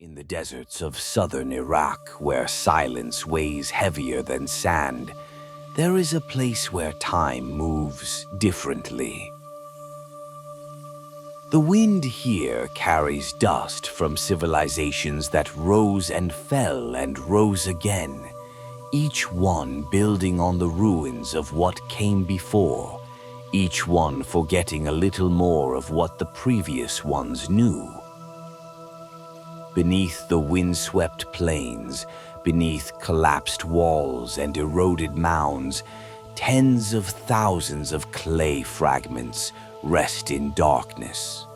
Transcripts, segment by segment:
In the deserts of southern Iraq, where silence weighs heavier than sand, there is a place where time moves differently. The wind here carries dust from civilizations that rose and fell and rose again, each one building on the ruins of what came before, each one forgetting a little more of what the previous ones knew. Beneath the windswept plains, beneath collapsed walls and eroded mounds, tens of thousands of clay fragments rest in darkness.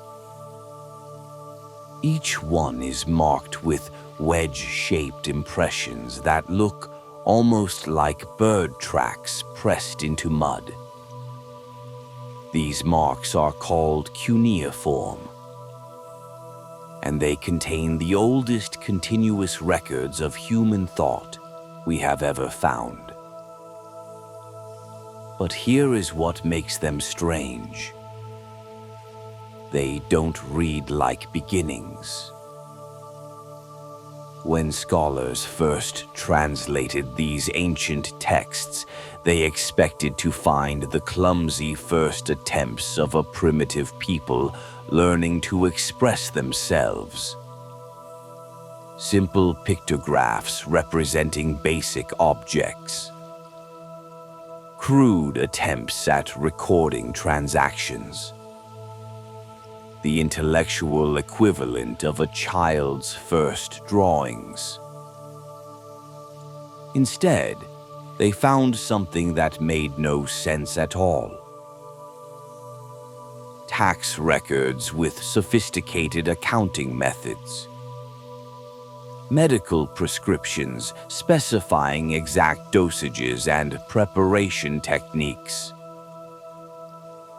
Each one is marked with wedge-shaped impressions that look almost like bird tracks pressed into mud. These marks are called cuneiform, and they contain the oldest continuous records of human thought we have ever found. But here is what makes them strange. They don't read like beginnings. When scholars first translated these ancient texts, they expected to find the clumsy first attempts of a primitive people learning to express themselves. Simple pictographs representing basic objects. Crude attempts at recording transactions. The intellectual equivalent of a child's first drawings. Instead, they found something that made no sense at all. Tax records with sophisticated accounting methods. Medical prescriptions specifying exact dosages and preparation techniques.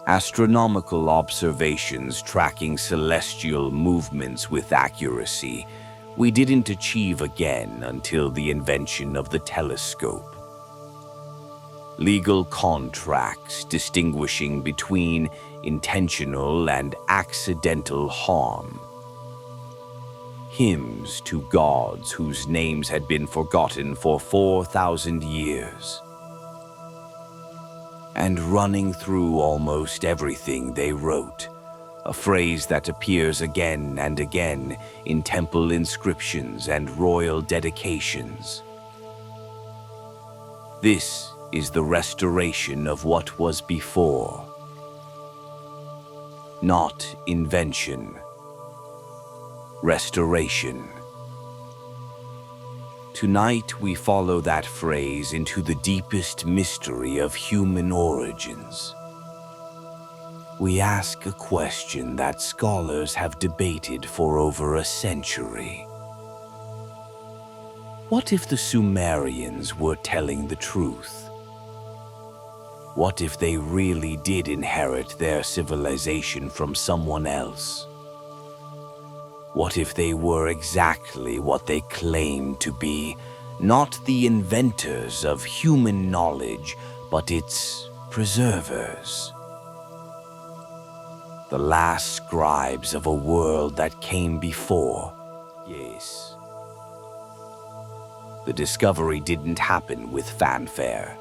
Astronomical observations tracking celestial movements with accuracy we didn't achieve again until the invention of the telescope. Legal contracts distinguishing between intentional and accidental harm. Hymns to gods whose names had been forgotten for 4,000 years. And running through almost everything they wrote, a phrase that appears again and again in temple inscriptions and royal dedications. This is the restoration of what was before. Not invention. Restoration. Tonight we follow that phrase into the deepest mystery of human origins. We ask a question that scholars have debated for over a century. What if the Sumerians were telling the truth? What if they really did inherit their civilization from someone else? What if they were exactly what they claimed to be, not the inventors of human knowledge, but its preservers? The last scribes of a world that came before. Yes. The discovery didn't happen with fanfare.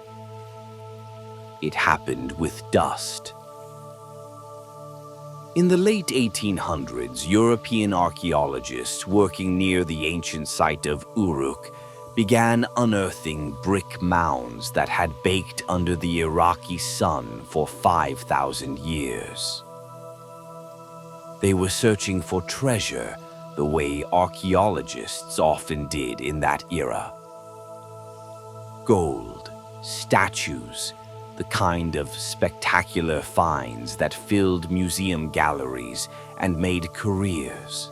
It happened with dust. In the late 1800s, European archaeologists working near the ancient site of Uruk began unearthing brick mounds that had baked under the Iraqi sun for 5,000 years. They were searching for treasure the way archaeologists often did in that era. Gold, statues, the kind of spectacular finds that filled museum galleries and made careers.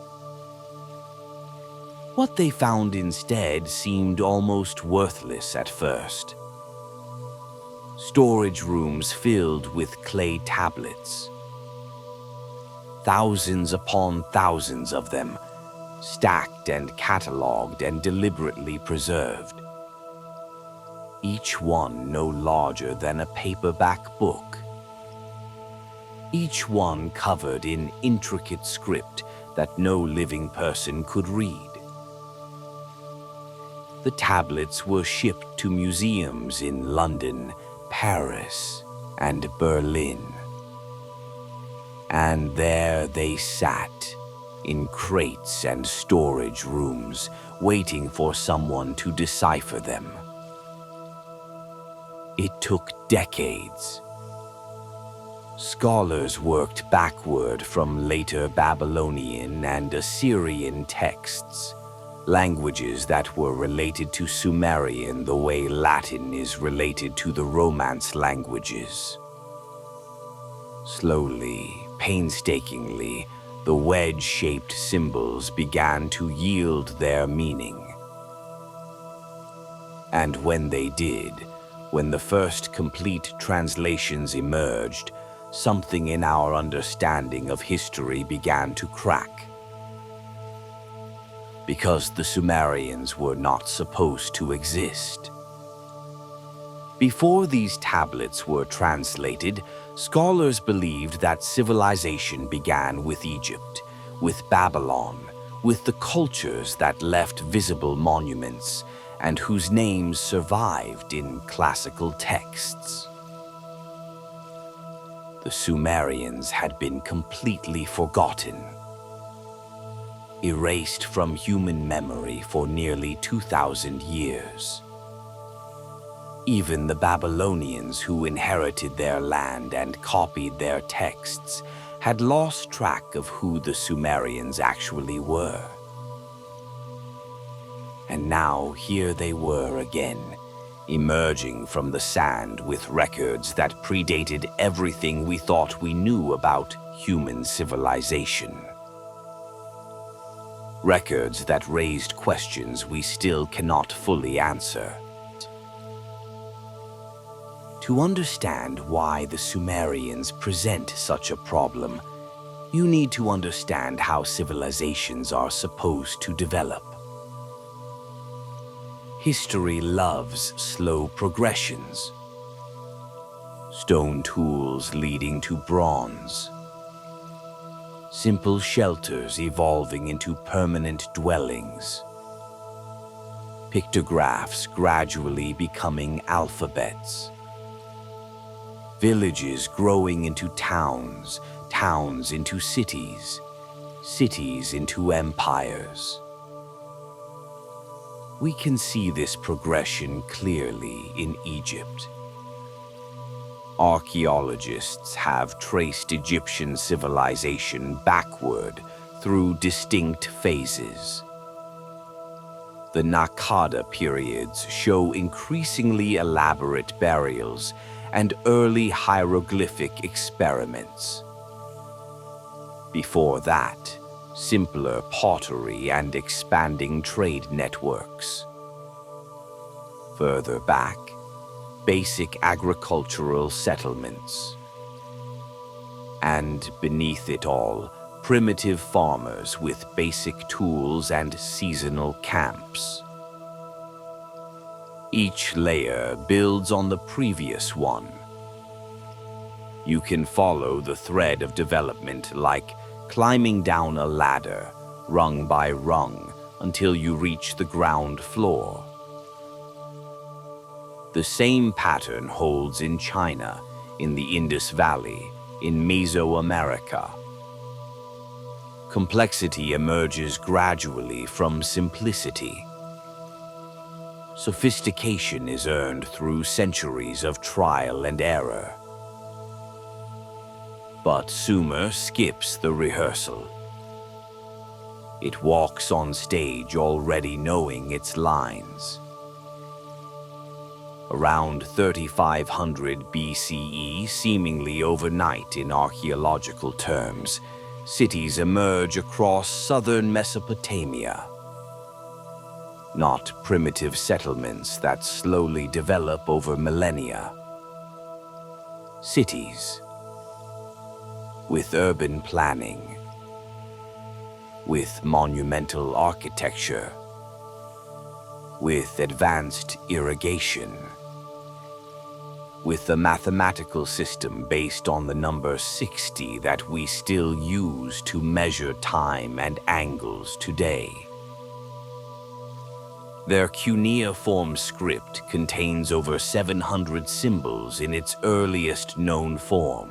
What they found instead seemed almost worthless at first. Storage rooms filled with clay tablets. Thousands upon thousands of them, stacked and catalogued and deliberately preserved. Each one no larger than a paperback book. Each one covered in intricate script that no living person could read. The tablets were shipped to museums in London, Paris, and Berlin. And there they sat, in crates and storage rooms, waiting for someone to decipher them. It took decades. Scholars worked backward from later Babylonian and Assyrian texts, languages that were related to Sumerian the way Latin is related to the Romance languages. Slowly, painstakingly, the wedge-shaped symbols began to yield their meaning. And when they did, when the first complete translations emerged, something in our understanding of history began to crack. Because the Sumerians were not supposed to exist. Before these tablets were translated, scholars believed that civilization began with Egypt, with Babylon, with the cultures that left visible monuments and whose names survived in classical texts. The Sumerians had been completely forgotten, erased from human memory for nearly 2,000 years. Even the Babylonians who inherited their land and copied their texts had lost track of who the Sumerians actually were. And now here they were again, emerging from the sand with records that predated everything we thought we knew about human civilization. Records that raised questions we still cannot fully answer. To understand why the Sumerians present such a problem, you need to understand how civilizations are supposed to develop. History loves slow progressions. Stone tools leading to bronze. Simple shelters evolving into permanent dwellings. Pictographs gradually becoming alphabets. Villages growing into towns, towns into cities, cities into empires. We can see this progression clearly in Egypt. Archaeologists have traced Egyptian civilization backward through distinct phases. The Naqada periods show increasingly elaborate burials and early hieroglyphic experiments. Before that, simpler pottery and expanding trade networks. Further back, basic agricultural settlements. And beneath it all, primitive farmers with basic tools and seasonal camps. Each layer builds on the previous one. You can follow the thread of development like climbing down a ladder, rung by rung, until you reach the ground floor. The same pattern holds in China, in the Indus Valley, in Mesoamerica. Complexity emerges gradually from simplicity. Sophistication is earned through centuries of trial and error. But Sumer skips the rehearsal. It walks on stage already knowing its lines. Around 3500 BCE, seemingly overnight in archaeological terms, cities emerge across southern Mesopotamia. Not primitive settlements that slowly develop over millennia. Cities with urban planning, with monumental architecture, with advanced irrigation, with a mathematical system based on the number 60 that we still use to measure time and angles today. Their cuneiform script contains over 700 symbols in its earliest known form.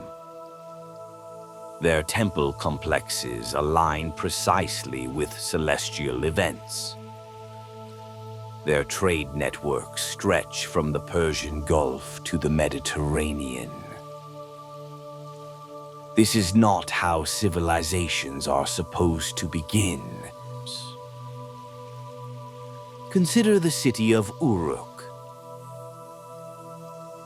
Their temple complexes align precisely with celestial events. Their trade networks stretch from the Persian Gulf to the Mediterranean. This is not how civilizations are supposed to begin. Consider the city of Uruk.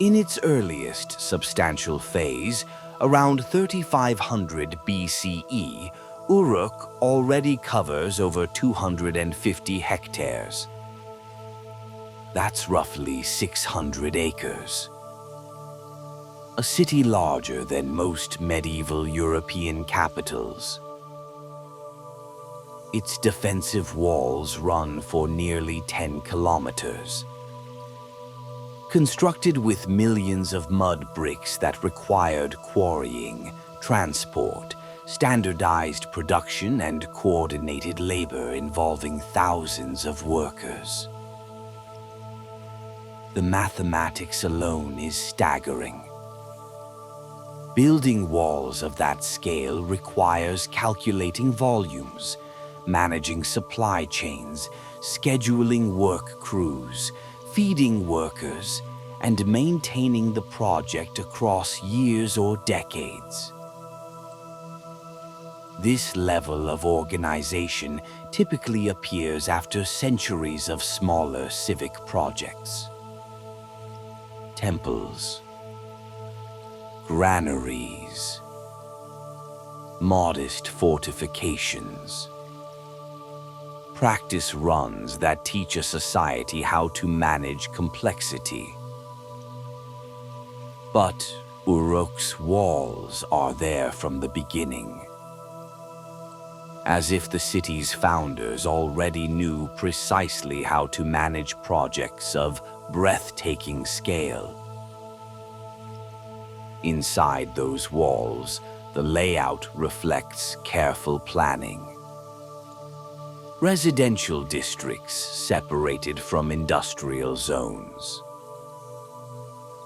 In its earliest substantial phase, around 3500 BCE, Uruk already covers over 250 hectares. That's roughly 600 acres. A city larger than most medieval European capitals. Its defensive walls run for nearly 10 kilometers. Constructed with millions of mud bricks that required quarrying, transport, standardized production, and coordinated labor involving thousands of workers. The mathematics alone is staggering. Building walls of that scale requires calculating volumes, managing supply chains, scheduling work crews, feeding workers, and maintaining the project across years or decades. This level of organization typically appears after centuries of smaller civic projects. Temples, granaries, modest fortifications. Practice runs that teach a society how to manage complexity. But Uruk's walls are there from the beginning. As if the city's founders already knew precisely how to manage projects of breathtaking scale. Inside those walls, the layout reflects careful planning. Residential districts separated from industrial zones.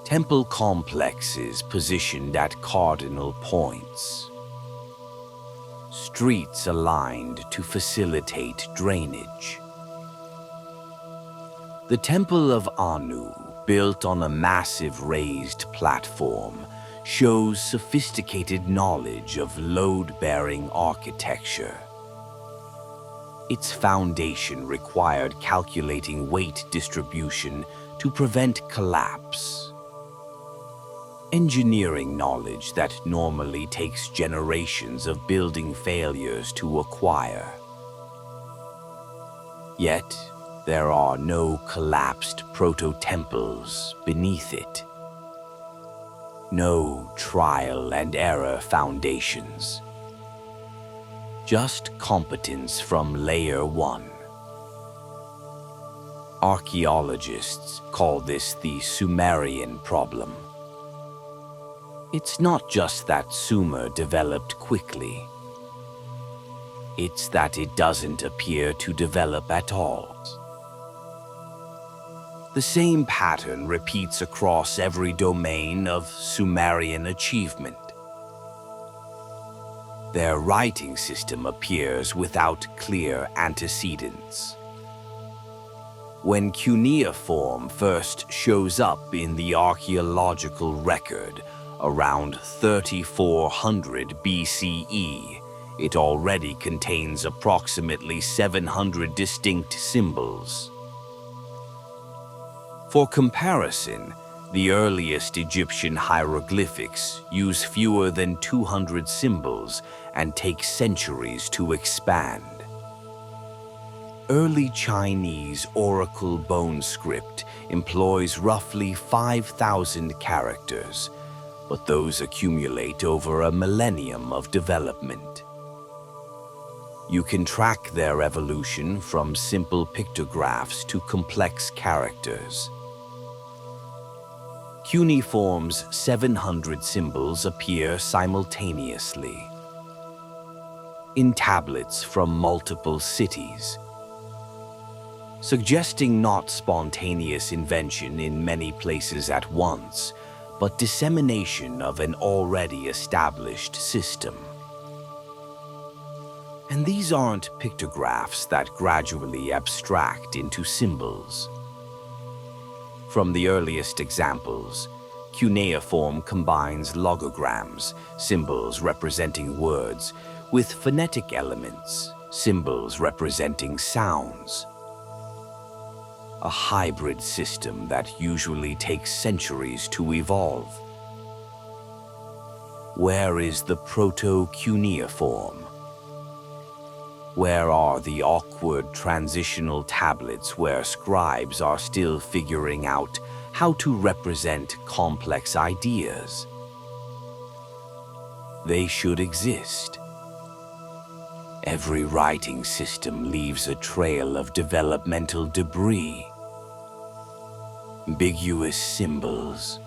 Temple complexes positioned at cardinal points. Streets aligned to facilitate drainage. The Temple of Anu, built on a massive raised platform, shows sophisticated knowledge of load-bearing architecture. Its foundation required calculating weight distribution to prevent collapse. Engineering knowledge that normally takes generations of building failures to acquire. Yet, there are no collapsed proto-temples beneath it. No trial and error foundations. Just competence from layer one. Archaeologists call this the Sumerian problem. It's not just that Sumer developed quickly. It's that it doesn't appear to develop at all. The same pattern repeats across every domain of Sumerian achievement. Their writing system appears without clear antecedents. When cuneiform first shows up in the archaeological record around 3400 BCE, it already contains approximately 700 distinct symbols. For comparison, the earliest Egyptian hieroglyphics use fewer than 200 symbols and take centuries to expand. Early Chinese oracle bone script employs roughly 5,000 characters, but those accumulate over a millennium of development. You can track their evolution from simple pictographs to complex characters. Cuneiform's 700 symbols appear simultaneously in tablets from multiple cities. suggesting not spontaneous invention in many places at once, but dissemination of an already established system. And these aren't pictographs that gradually abstract into symbols. From the earliest examples, cuneiform combines logograms, symbols representing words, with phonetic elements, symbols representing sounds. A hybrid system that usually takes centuries to evolve. Where is the proto-cuneiform? Where are the awkward transitional tablets where scribes are still figuring out how to represent complex ideas? They should exist. Every writing system leaves a trail of developmental debris. Ambiguous symbols.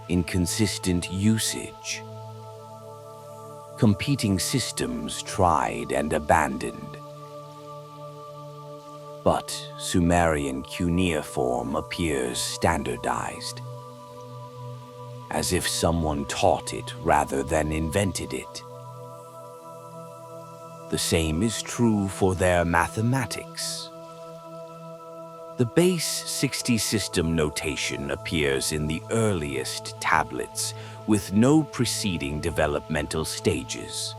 Inconsistent usage. Competing systems tried and abandoned. But Sumerian cuneiform appears standardized, as if someone taught it rather than invented it. The same is true for their mathematics. The base 60 system notation appears in the earliest tablets with no preceding developmental stages.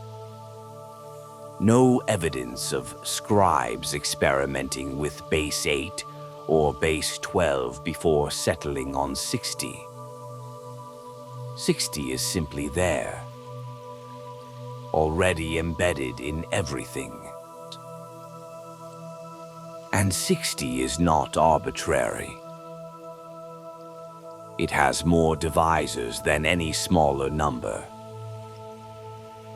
No evidence of scribes experimenting with base 8 or base 12 before settling on 60. 60 is simply there, already embedded in everything. And 60 is not arbitrary. It has more divisors than any smaller number.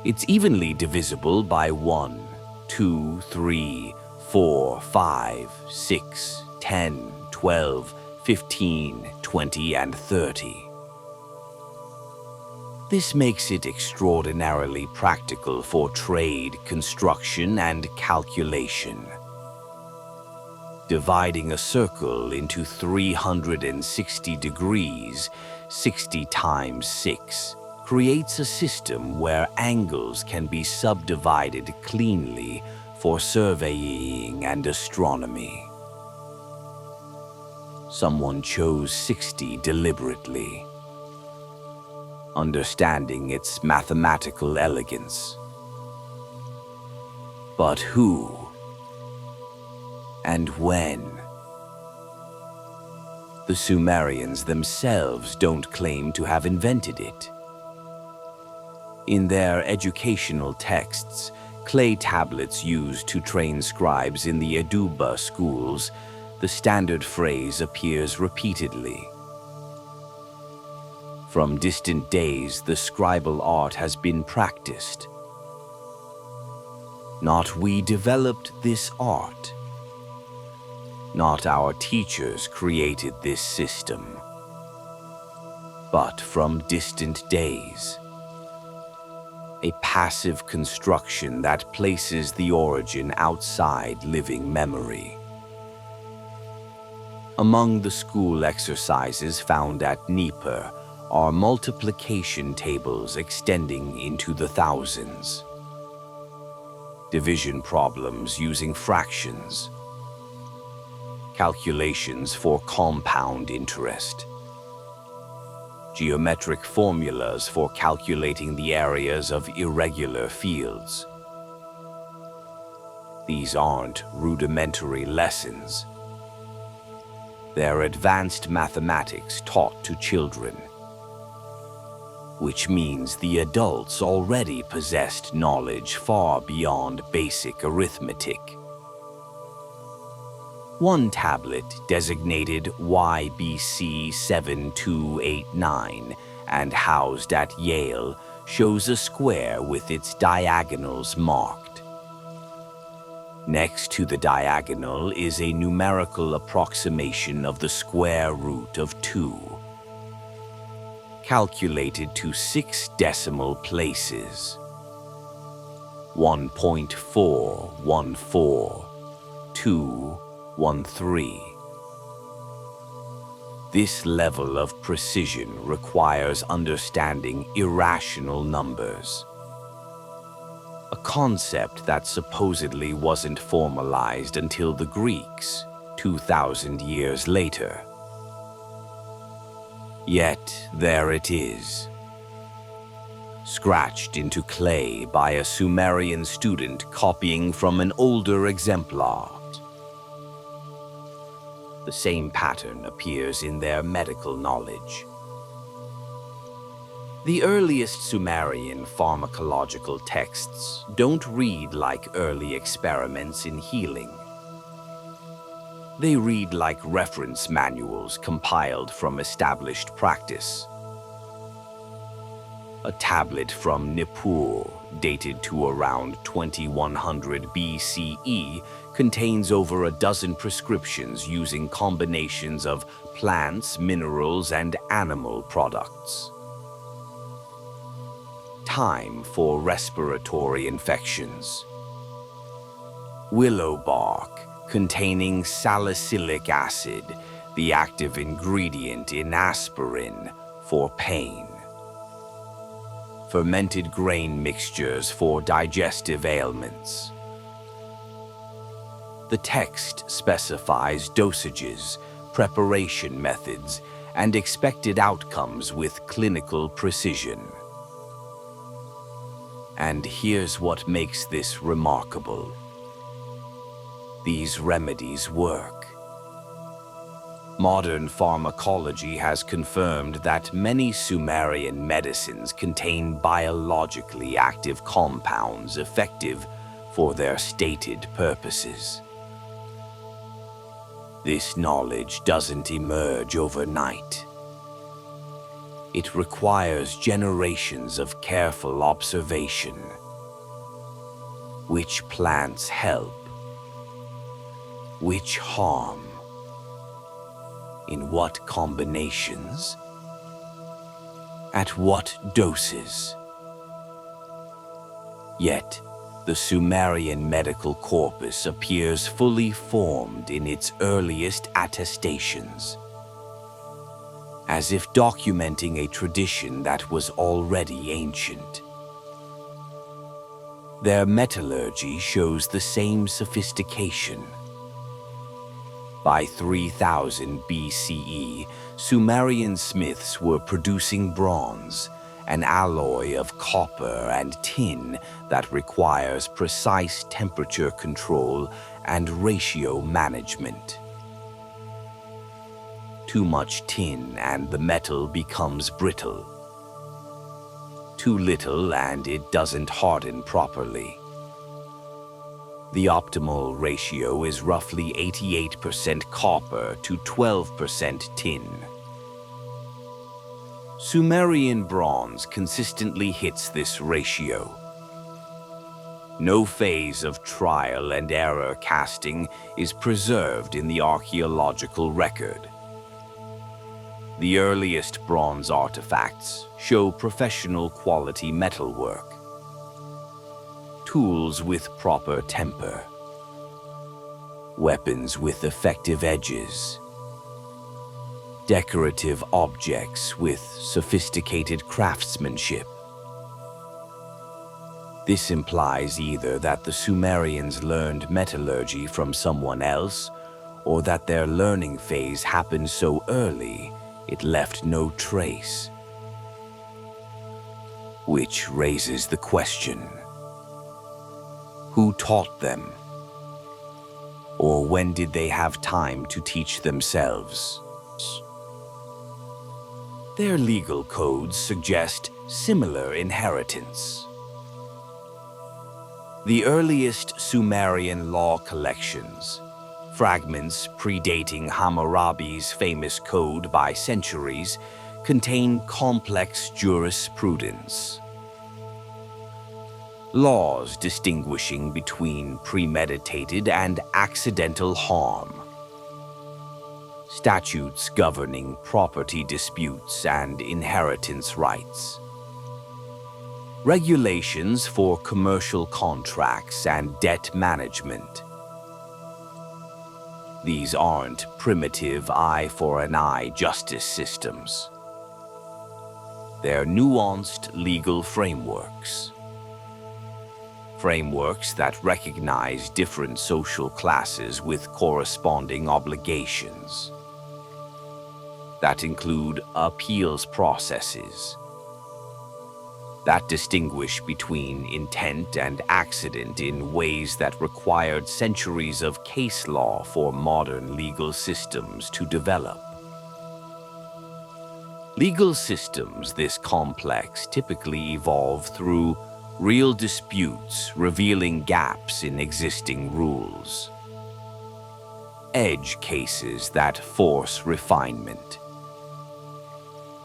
It's evenly divisible by 1, 2, 3, 4, 5, 6, 10, 12, 15, 20, and 30. This makes it extraordinarily practical for trade, construction, and calculation. Dividing a circle into 360 degrees, 60 times 6, creates a system where angles can be subdivided cleanly for surveying and astronomy. Someone chose 60 deliberately, understanding its mathematical elegance. But who? And when? The Sumerians themselves don't claim to have invented it. In their educational texts, clay tablets used to train scribes in the Eduba schools, the standard phrase appears repeatedly. From distant days, the scribal art has been practiced. Not we developed this art. Not our teachers created this system, but from distant days. A passive construction that places the origin outside living memory. Among the school exercises found at Nippur are multiplication tables extending into the thousands. Division problems using fractions. Calculations for compound interest. Geometric formulas for calculating the areas of irregular fields. These aren't rudimentary lessons. They're advanced mathematics taught to children, which means the adults already possessed knowledge far beyond basic arithmetic. One tablet designated YBC 7289 and housed at Yale shows a square with its diagonals marked. Next to the diagonal is a numerical approximation of the square root of 2, calculated to 6 decimal places. 1.414, 2, 13. This level of precision requires understanding irrational numbers, a concept that supposedly wasn't formalized until the Greeks, 2,000 years later. Yet there it is, scratched into clay by a Sumerian student copying from an older exemplar. The same pattern appears in their medical knowledge. The earliest Sumerian pharmacological texts don't read like early experiments in healing. They read like reference manuals compiled from established practice. A tablet from Nippur, dated to around 2100 BCE, contains over a dozen prescriptions using combinations of plants, minerals, and animal products. Time for respiratory infections. Willow bark, containing salicylic acid, the active ingredient in aspirin, for pain. Fermented grain mixtures for digestive ailments. The text specifies dosages, preparation methods, and expected outcomes with clinical precision. And here's what makes this remarkable. These remedies work. Modern pharmacology has confirmed that many Sumerian medicines contain biologically active compounds effective for their stated purposes. This knowledge doesn't emerge overnight. It requires generations of careful observation. Which plants help? Which harm? In what combinations? At what doses? Yet, the Sumerian medical corpus appears fully formed in its earliest attestations, as if documenting a tradition that was already ancient. Their metallurgy shows the same sophistication. By 3000 BCE, Sumerian smiths were producing bronze, an alloy of copper and tin that requires precise temperature control and ratio management. Too much tin and the metal becomes brittle. Too little and it doesn't harden properly. The optimal ratio is roughly 88% copper to 12% tin. Sumerian bronze consistently hits this ratio. No phase of trial and error casting is preserved in the archaeological record. The earliest bronze artifacts show professional quality metalwork. Tools with proper temper. Weapons with effective edges. Decorative objects with sophisticated craftsmanship. This implies either that the Sumerians learned metallurgy from someone else, or that their learning phase happened so early it left no trace. Which raises the question: who taught them? Or when did they have time to teach themselves? Their legal codes suggest similar inheritance. The earliest Sumerian law collections, fragments predating Hammurabi's famous code by centuries, contain complex jurisprudence. Laws distinguishing between premeditated and accidental harm. Statutes governing property disputes and inheritance rights. Regulations for commercial contracts and debt management. These aren't primitive eye for an eye justice systems. They're nuanced legal frameworks. Frameworks that recognize different social classes with corresponding obligations. That include appeals processes. That distinguish between intent and accident in ways that required centuries of case law for modern legal systems to develop. Legal systems this complex typically evolve through real disputes revealing gaps in existing rules. Edge cases that force refinement.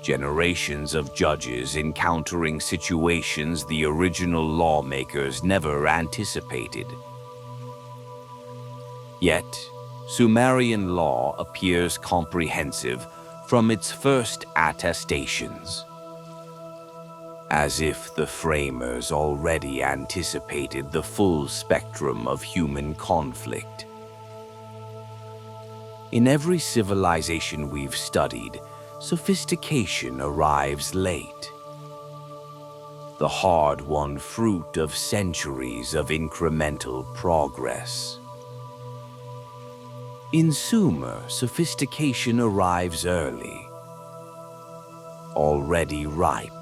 Generations of judges encountering situations the original lawmakers never anticipated. Yet, Sumerian law appears comprehensive from its first attestations, as if the framers already anticipated the full spectrum of human conflict. In every civilization we've studied, sophistication arrives late. The hard-won fruit of centuries of incremental progress. In Sumer, sophistication arrives early, already ripe.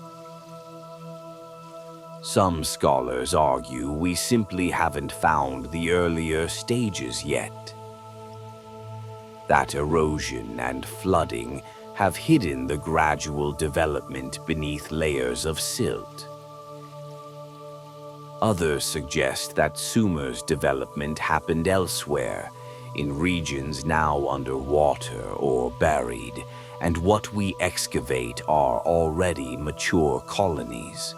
Some scholars argue we simply haven't found the earlier stages yet. That erosion and flooding have hidden the gradual development beneath layers of silt. Others suggest that Sumer's development happened elsewhere, in regions now underwater or buried, and what we excavate are already mature colonies.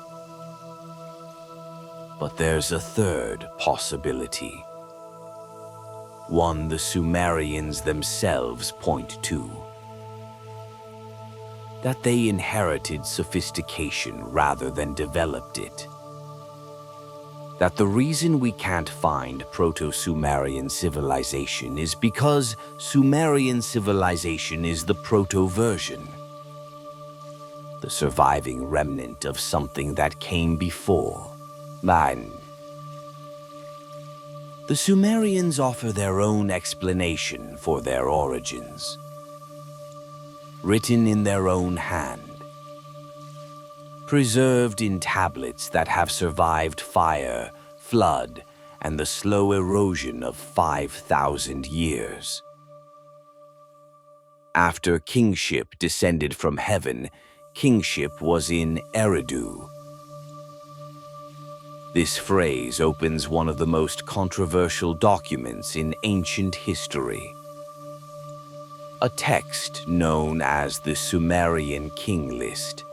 But there's a third possibility. One the Sumerians themselves point to. That they inherited sophistication rather than developed it. That the reason we can't find Proto-Sumerian civilization is because Sumerian civilization is the proto-version. The surviving remnant of something that came before. Man. The Sumerians offer their own explanation for their origins. Written in their own hand. Preserved in tablets that have survived fire, flood, and the slow erosion of 5,000 years. After kingship descended from heaven, kingship was in Eridu. This phrase opens one of the most controversial documents in ancient history. A text known as the Sumerian King List.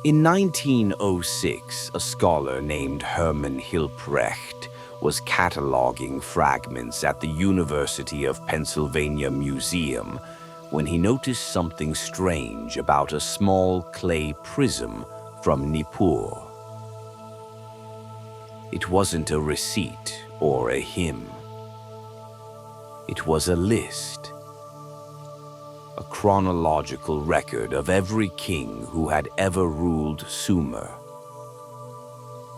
In 1906, a scholar named Hermann Hilprecht was cataloging fragments at the University of Pennsylvania Museum when he noticed something strange about a small clay prism from Nippur. It wasn't a receipt or a hymn. It was a list. A chronological record of every king who had ever ruled Sumer,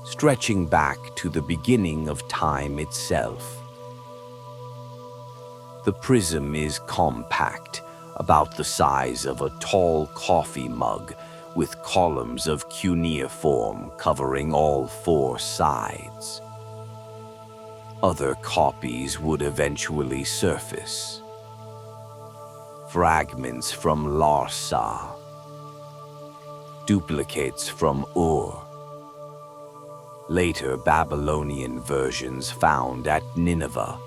stretching back to the beginning of time itself. The prism is compact, about the size of a tall coffee mug, with columns of cuneiform covering all four sides. Other copies would eventually surface. Fragments from Larsa, duplicates from Ur, later Babylonian versions found at Nineveh.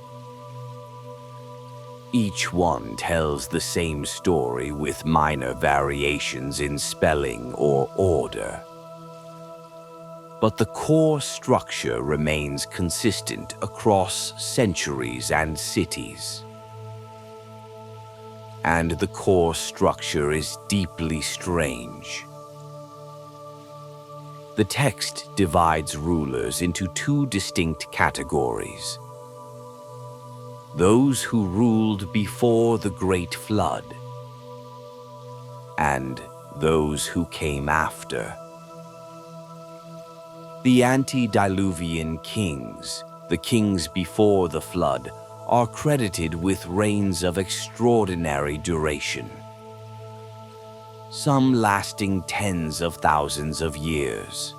Each one tells the same story with minor variations in spelling or order. But the core structure remains consistent across centuries and cities. And the core structure is deeply strange. The text divides rulers into two distinct categories. those who ruled before the Great Flood, and those who came after. The antediluvian kings, the kings before the flood, are credited with reigns of extraordinary duration, some lasting tens of thousands of years.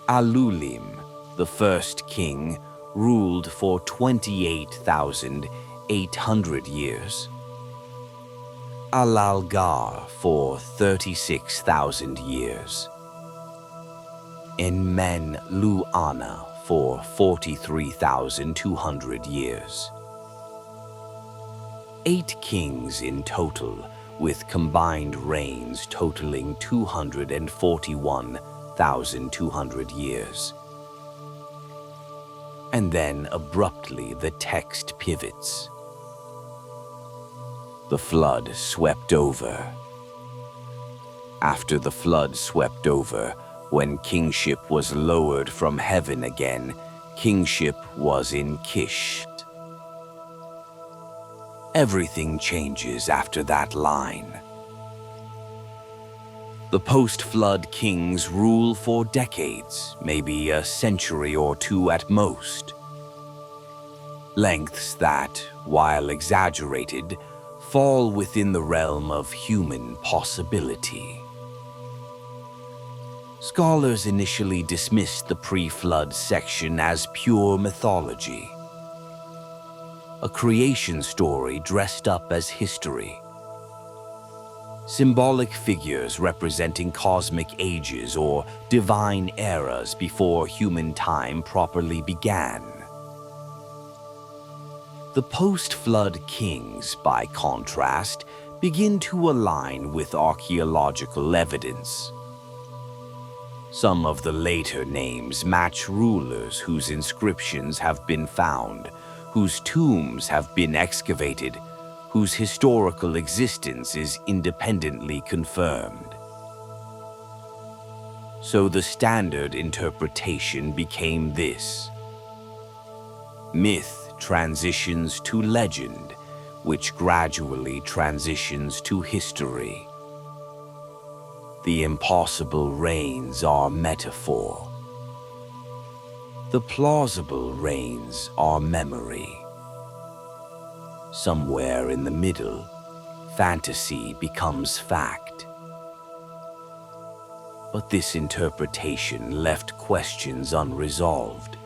Alulim, the first king, ruled for 28,800 years. Alalgar for 36,000 years. Enmenluana for 43,200 years. 8 kings in total, with combined reigns totaling 241,200 years. And then abruptly the text pivots. The flood swept over. After the flood swept over, when kingship was lowered from heaven again, kingship was in Kish. Everything changes after that line. The post-flood kings rule for decades, maybe a century or two at most. Lengths that, while exaggerated, fall within the realm of human possibility. Scholars initially dismissed the pre-flood section as pure mythology, a creation story dressed up as history. Symbolic figures representing cosmic ages or divine eras before human time properly began. The post-flood kings, by contrast, begin to align with archaeological evidence. Some of the later names match rulers whose inscriptions have been found, whose tombs have been excavated, whose historical existence is independently confirmed. So the standard interpretation became this: myth transitions to legend, which gradually transitions to history. The impossible reigns are metaphor. The plausible reigns are memory. Somewhere in the middle, fantasy becomes fact. But this interpretation left questions unresolved.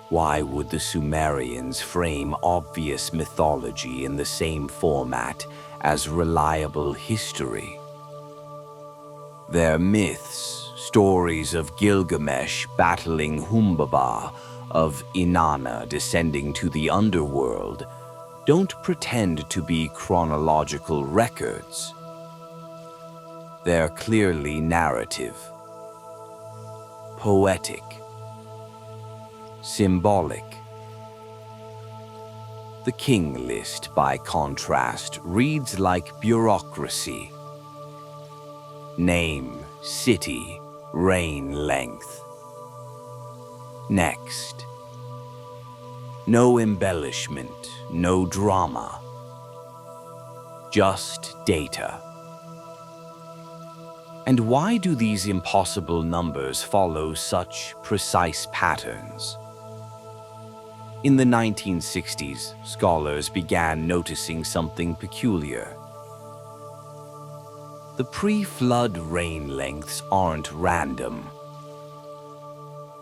Why would the Sumerians frame obvious mythology in the same format as reliable history? Their myths, stories of Gilgamesh battling Humbaba, of Inanna descending to the underworld, don't pretend to be chronological records. They're clearly narrative, poetic, symbolic. The king list, by contrast, reads like bureaucracy. Name, city, reign length. Next. No embellishment, no drama. Just data. And why do these impossible numbers follow such precise patterns? In the 1960s, scholars began noticing something peculiar. The pre-flood reign lengths aren't random.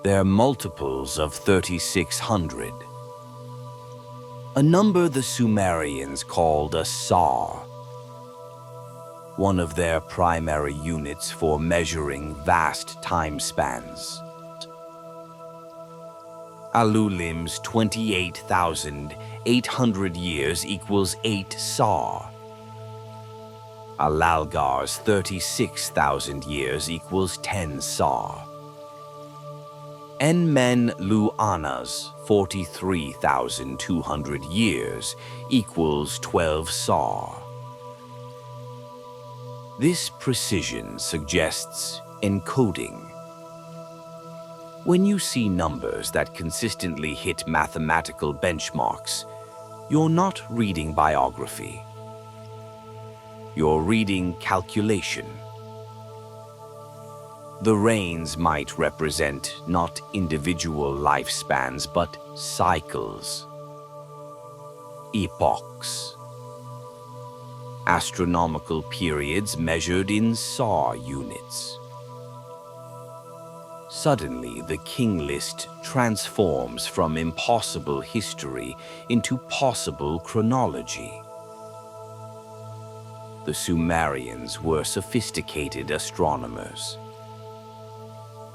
They're multiples of 3,600. A number the Sumerians called a sar, one of their primary units for measuring vast time spans. Alulim's 28,800 years equals 8 sar. Alalgar's 36,000 years equals 10 sar. Enmenluana's 43,200 years equals 12 sar. This precision suggests encoding. When you see numbers that consistently hit mathematical benchmarks, you're not reading biography. You're reading calculation. The reigns might represent not individual lifespans, but cycles, epochs, astronomical periods measured in SAR units. Suddenly, the king list transforms from impossible history into possible chronology. The Sumerians were sophisticated astronomers.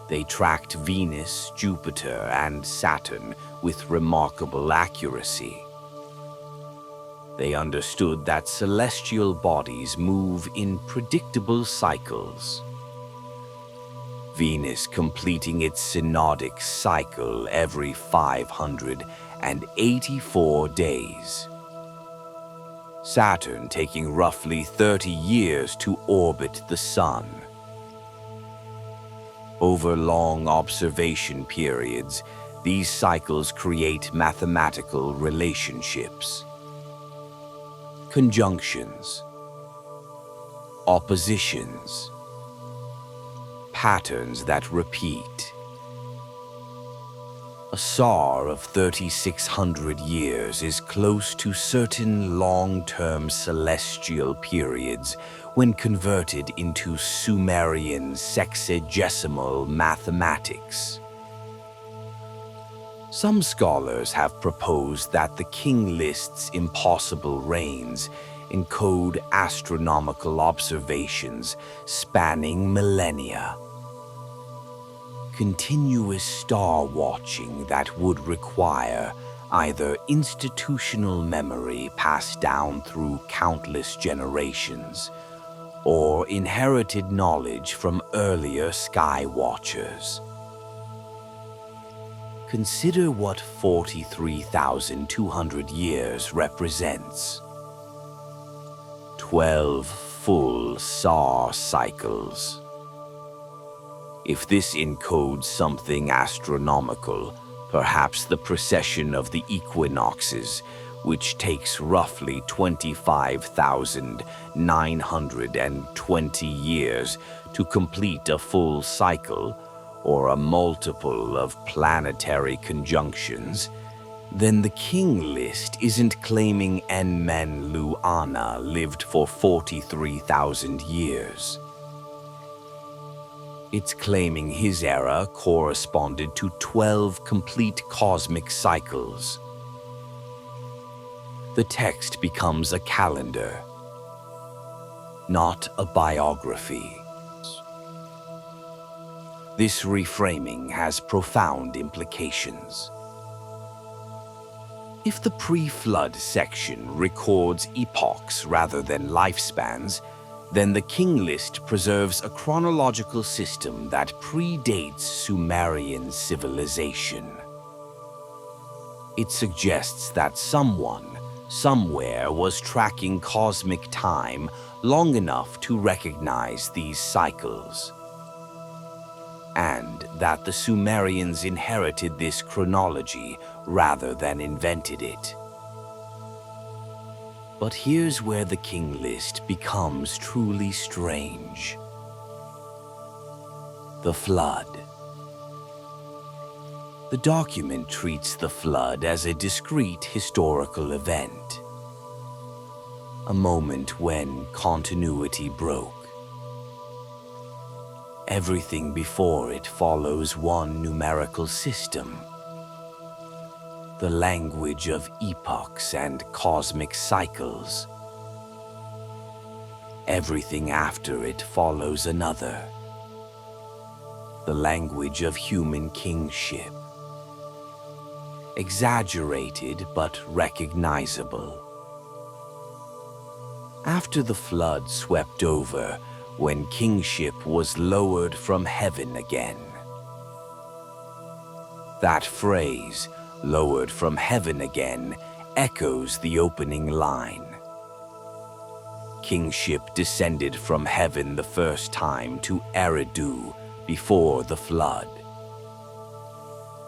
They tracked Venus, Jupiter, and Saturn with remarkable accuracy. They understood that celestial bodies move in predictable cycles. Venus completing its synodic cycle every 584 days. Saturn taking roughly 30 years to orbit the Sun. Over long observation periods, these cycles create mathematical relationships. Conjunctions, oppositions, patterns that repeat. A SAR of 3,600 years is close to certain long-term celestial periods when converted into Sumerian sexagesimal mathematics. Some scholars have proposed that the king list's impossible reigns encode astronomical observations spanning millennia. Continuous star watching that would require either institutional memory passed down through countless generations or inherited knowledge from earlier sky watchers. Consider what 43,200 years represents. 12 full SAR cycles. If this encodes something astronomical, perhaps the precession of the equinoxes, which takes roughly 25,920 years to complete a full cycle, or a multiple of planetary conjunctions, then the king list isn't claiming Enmenlu-Ana lived for 43,000 years. It's claiming his era corresponded to 12 complete cosmic cycles. The text becomes a calendar, not a biography. This reframing has profound implications. If the pre-flood section records epochs rather than lifespans, then the king list preserves a chronological system that predates Sumerian civilization. It suggests that someone, somewhere, was tracking cosmic time long enough to recognize these cycles, and that the Sumerians inherited this chronology rather than invented it. But here's where the king list becomes truly strange. The flood. The document treats the flood as a discrete historical event, a moment when continuity broke. Everything before it follows one numerical system. The language of epochs and cosmic cycles. Everything after it follows another. The language of human kingship. Exaggerated but recognizable. After the flood swept over, when kingship was lowered from heaven again. That phrase, lowered from heaven again, echoes the opening line. Kingship descended from heaven the first time to Eridu before the flood.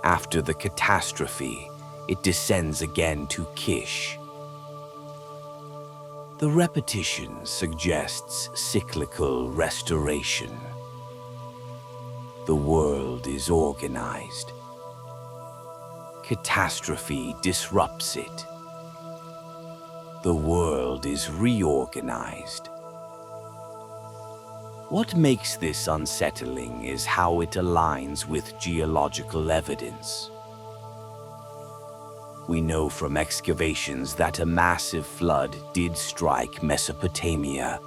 After the catastrophe, it descends again to Kish. The repetition suggests cyclical restoration. The world is organized. Catastrophe disrupts it. The world is reorganized. What makes this unsettling is how it aligns with geological evidence. We know from excavations that a massive flood did strike Mesopotamia,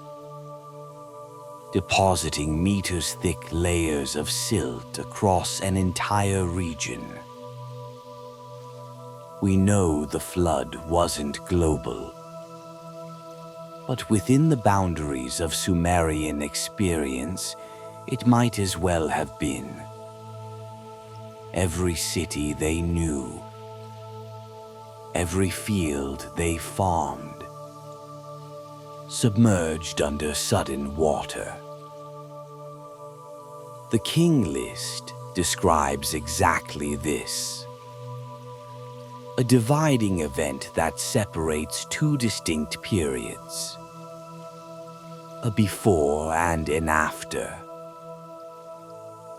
depositing meters-thick layers of silt across an entire region. We know the flood wasn't global, but within the boundaries of Sumerian experience, it might as well have been. Every city they knew, every field they farmed, submerged under sudden water. The King List describes exactly this. A dividing event that separates two distinct periods. A before and an after.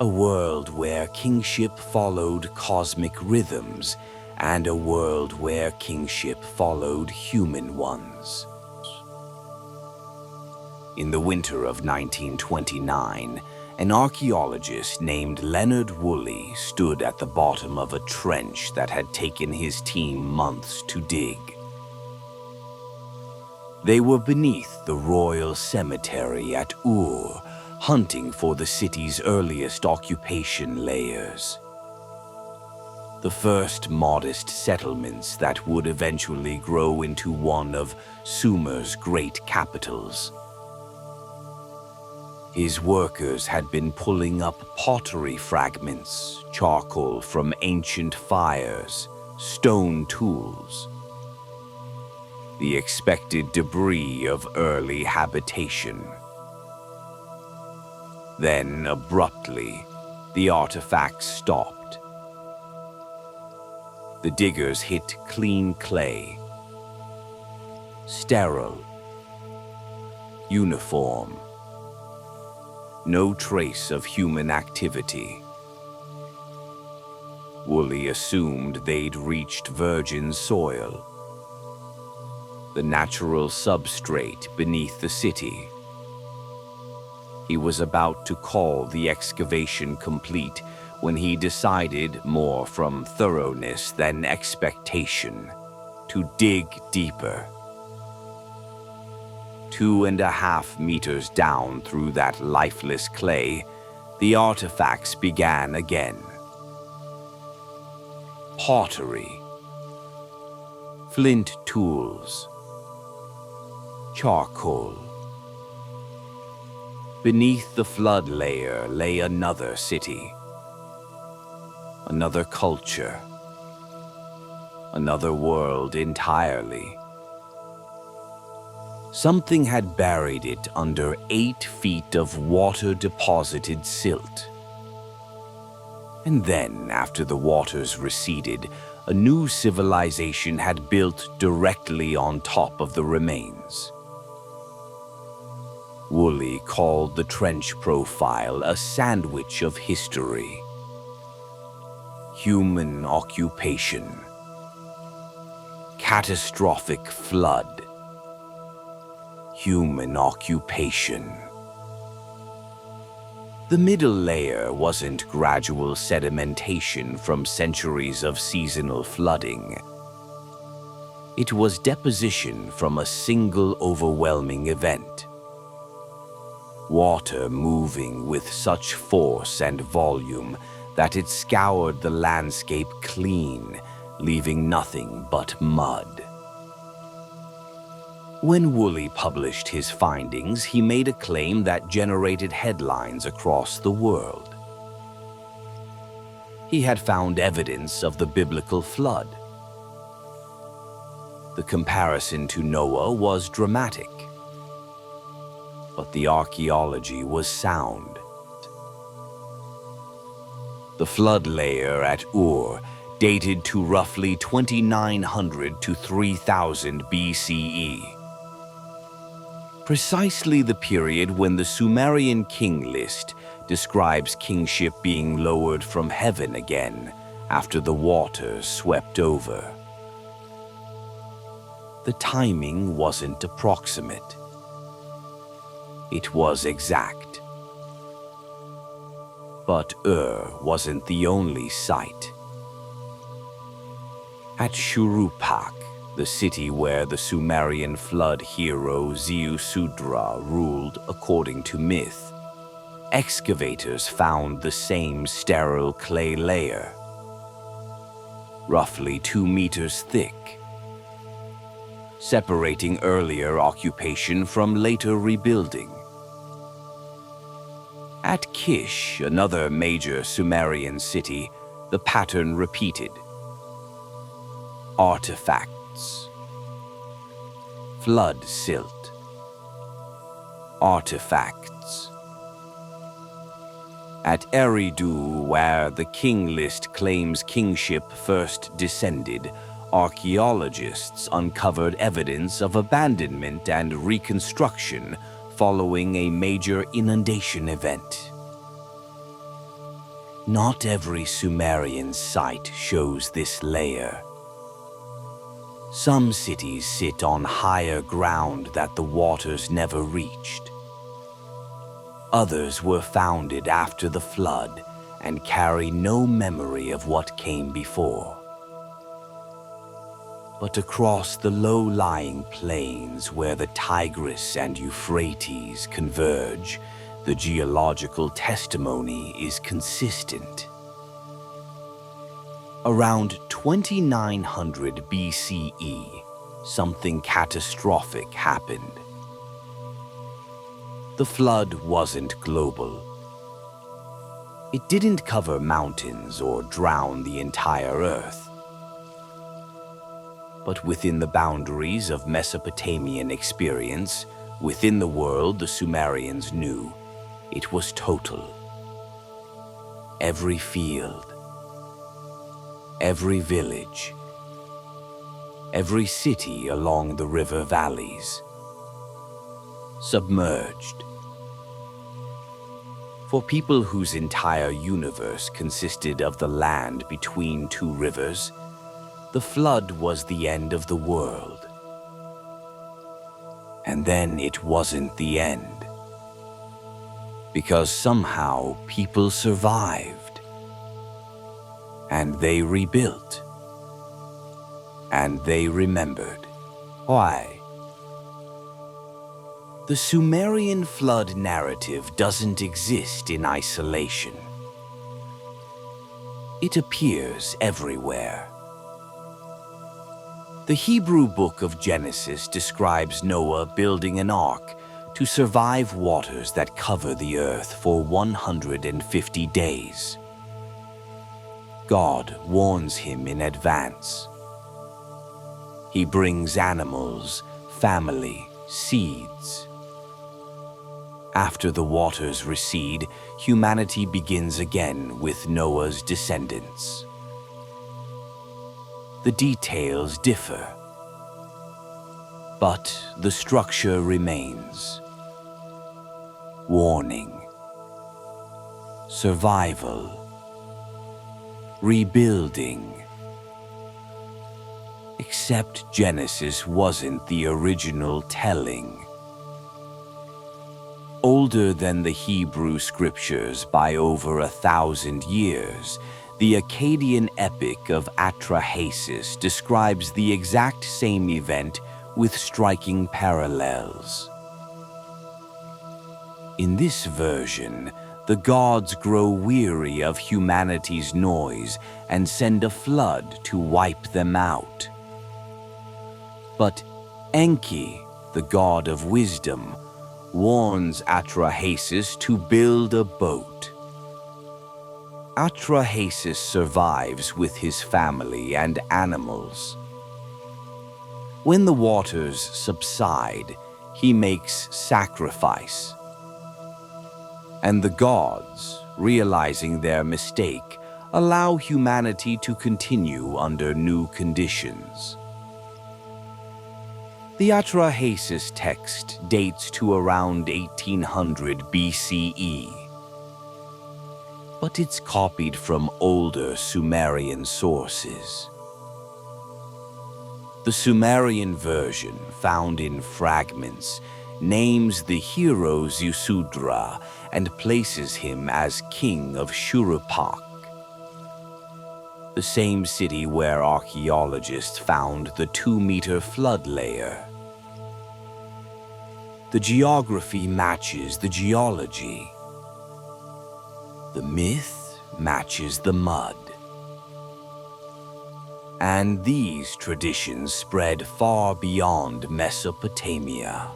A world where kingship followed cosmic rhythms, and a world where kingship followed human ones. In the winter of 1929, an archaeologist named Leonard Woolley stood at the bottom of a trench that had taken his team months to dig. They were beneath the royal cemetery at Ur, hunting for the city's earliest occupation layers. The first modest settlements that would eventually grow into one of Sumer's great capitals. His workers had been pulling up pottery fragments, charcoal from ancient fires, stone tools. The expected debris of early habitation. Then, abruptly, the artifacts stopped. The diggers hit clean clay. Sterile. Uniform. No trace of human activity. Woolley assumed they'd reached virgin soil, the natural substrate beneath the city. He was about to call the excavation complete when he decided, more from thoroughness than expectation, to dig deeper. 2.5 meters down through that lifeless clay, the artifacts began again. Pottery, flint tools, charcoal. Beneath the flood layer lay another city, another culture, another world entirely. Something had buried it under 8 feet of water-deposited silt. And then, after the waters receded, a new civilization had built directly on top of the remains. Woolley called the trench profile a sandwich of history. Human occupation. Catastrophic flood. Human occupation. The middle layer wasn't gradual sedimentation from centuries of seasonal flooding. It was deposition from a single overwhelming event. Water moving with such force and volume that it scoured the landscape clean, leaving nothing but mud. When Woolley published his findings, he made a claim that generated headlines across the world. He had found evidence of the biblical flood. The comparison to Noah was dramatic, but the archaeology was sound. The flood layer at Ur dated to roughly 2900 to 3000 BCE. Precisely the period when the Sumerian king list describes kingship being lowered from heaven again after the waters swept over. The timing wasn't approximate. It was exact. But Ur wasn't the only site. At Shuruppak, the city where the Sumerian flood hero Ziusudra ruled according to myth, excavators found the same sterile clay layer, roughly 2 meters thick, separating earlier occupation from later rebuilding. At Kish, another major Sumerian city, the pattern repeated. Artifacts. Flood silt. Artifacts. At Eridu, where the king list claims kingship first descended, archaeologists uncovered evidence of abandonment and reconstruction following a major inundation event. Not every Sumerian site shows this layer. Some cities sit on higher ground that the waters never reached. Others were founded after the flood and carry no memory of what came before. But across the low-lying plains where the Tigris and Euphrates converge, the geological testimony is consistent. Around 2900 BCE, something catastrophic happened. The flood wasn't global. It didn't cover mountains or drown the entire earth. But within the boundaries of Mesopotamian experience, within the world the Sumerians knew, it was total. Every field, every village, every city along the river valleys, submerged. For people whose entire universe consisted of the land between two rivers, the flood was the end of the world. And then it wasn't the end. Because somehow people survived. And they rebuilt. And they remembered. Why? The Sumerian flood narrative doesn't exist in isolation. It appears everywhere. The Hebrew book of Genesis describes Noah building an ark to survive waters that cover the earth for 150 days. God warns him in advance. He brings animals, family, seeds. After the waters recede, humanity begins again with Noah's descendants. The details differ, but the structure remains. Warning, survival, rebuilding. Except Genesis wasn't the original telling. Older than the Hebrew scriptures by over 1,000 years, the Akkadian epic of Atrahasis describes the exact same event with striking parallels. In this version, the gods grow weary of humanity's noise and send a flood to wipe them out. But Enki, the god of wisdom, warns Atrahasis to build a boat. Atrahasis survives with his family and animals. When the waters subside, he makes sacrifice. And the gods, realizing their mistake, allow humanity to continue under new conditions. The Atrahasis text dates to around 1800 BCE, but it's copied from older Sumerian sources. The Sumerian version, found in fragments, names the hero Ziusudra and places him as king of Shuruppak, the same city where archaeologists found the 2-meter flood layer. The geography matches the geology. The myth matches the mud. And these traditions spread far beyond Mesopotamia.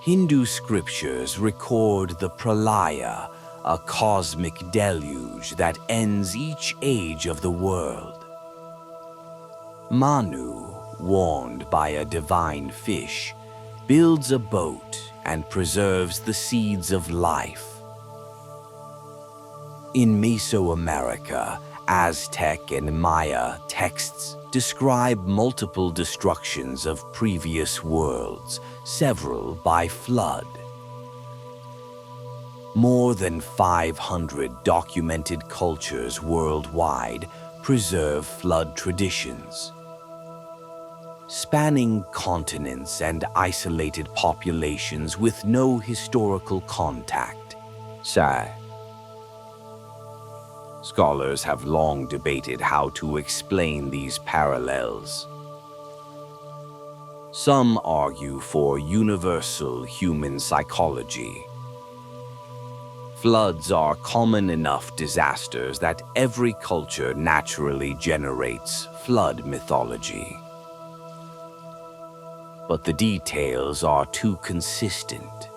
Hindu scriptures record the pralaya, a cosmic deluge that ends each age of the world. Manu, warned by a divine fish, builds a boat and preserves the seeds of life. In Mesoamerica, Aztec and Maya texts describe multiple destructions of previous worlds, several by flood. More than 500 documented cultures worldwide preserve flood traditions. Spanning continents and isolated populations with no historical contact. Scholars have long debated how to explain these parallels. Some argue for universal human psychology. Floods are common enough disasters that every culture naturally generates flood mythology. But the details are too consistent.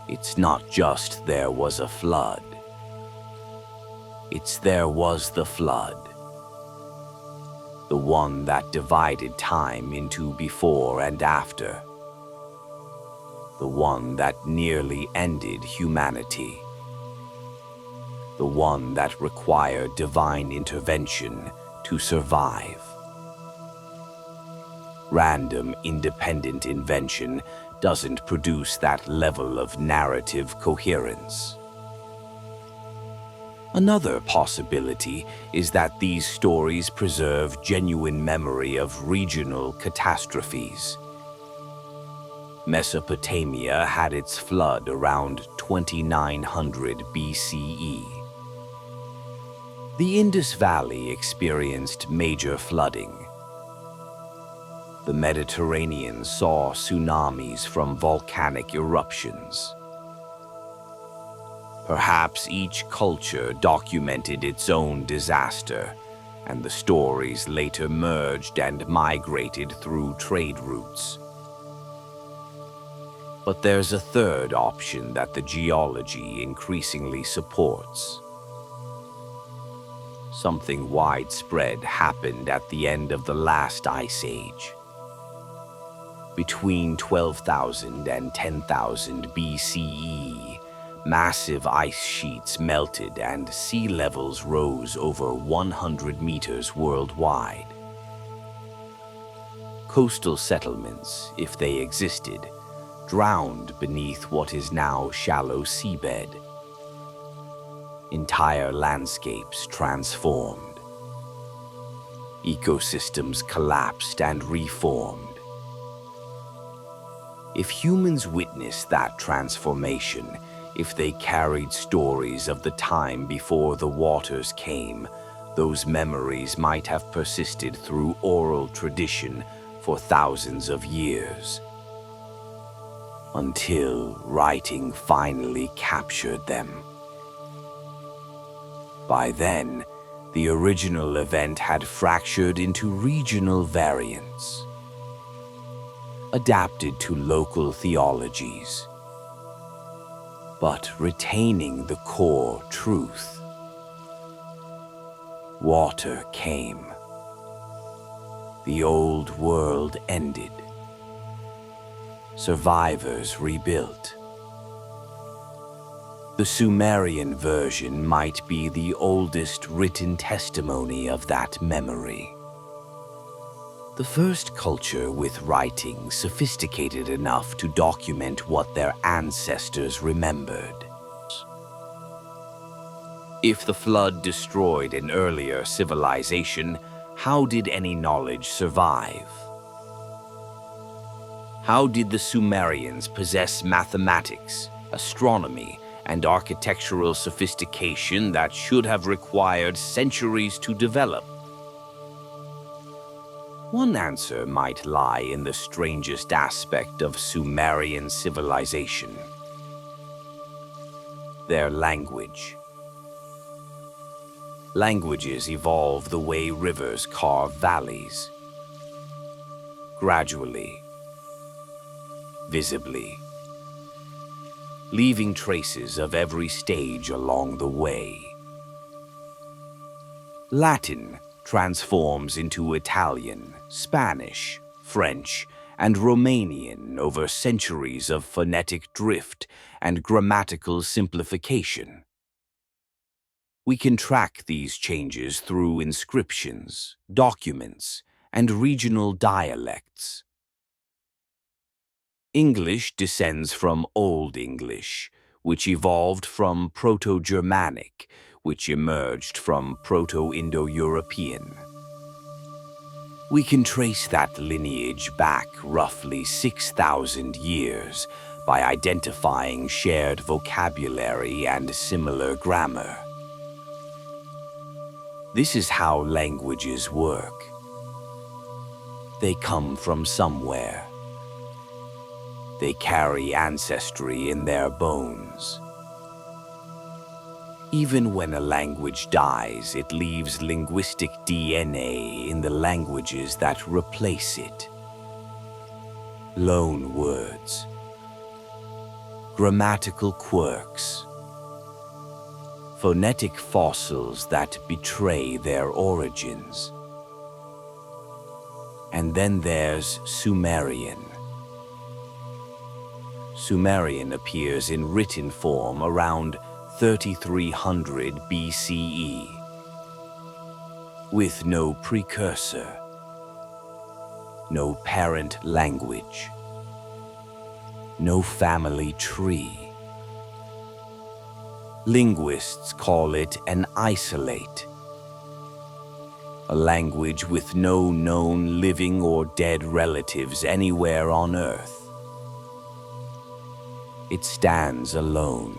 It's not just there was a flood. It's there was the flood. The one that divided time into before and after. The one that nearly ended humanity. The one that required divine intervention to survive. Random, independent invention doesn't produce that level of narrative coherence. Another possibility is that these stories preserve genuine memory of regional catastrophes. Mesopotamia had its flood around 2900 BCE. The Indus Valley experienced major flooding. The Mediterranean saw tsunamis from volcanic eruptions. Perhaps each culture documented its own disaster, and the stories later merged and migrated through trade routes. But there's a third option that the geology increasingly supports. Something widespread happened at the end of the last ice age. Between 12,000 and 10,000 BCE, massive ice sheets melted and sea levels rose over 100 meters worldwide. Coastal settlements, if they existed, drowned beneath what is now shallow seabed. Entire landscapes transformed. Ecosystems collapsed and reformed. If humans witnessed that transformation, if they carried stories of the time before the waters came, those memories might have persisted through oral tradition for thousands of years. Until writing finally captured them. By then, the original event had fractured into regional variants, adapted to local theologies, but retaining the core truth. Water came. The old world ended. Survivors rebuilt. The Sumerian version might be the oldest written testimony of that memory. The first culture with writing sophisticated enough to document what their ancestors remembered. If the flood destroyed an earlier civilization, how did any knowledge survive? How did the Sumerians possess mathematics, astronomy, and architectural sophistication that should have required centuries to develop? One answer might lie in the strangest aspect of Sumerian civilization: their language. Languages evolve the way rivers carve valleys. Gradually, visibly, leaving traces of every stage along the way. Latin transforms into Italian, Spanish, French, and Romanian over centuries of phonetic drift and grammatical simplification. We can track these changes through inscriptions, documents, and regional dialects. English descends from Old English, which evolved from Proto-Germanic, which emerged from Proto-Indo-European. We can trace that lineage back roughly 6,000 years by identifying shared vocabulary and similar grammar. This is how languages work. They come from somewhere. They carry ancestry in their bones. Even when a language dies, it leaves linguistic DNA in the languages that replace it. Loan words, grammatical quirks, phonetic fossils that betray their origins. And then there's Sumerian. Sumerian appears in written form around 3300 BCE, with no precursor, no parent language, no family tree. Linguists call it an isolate, a language with no known living or dead relatives anywhere on Earth. It stands alone,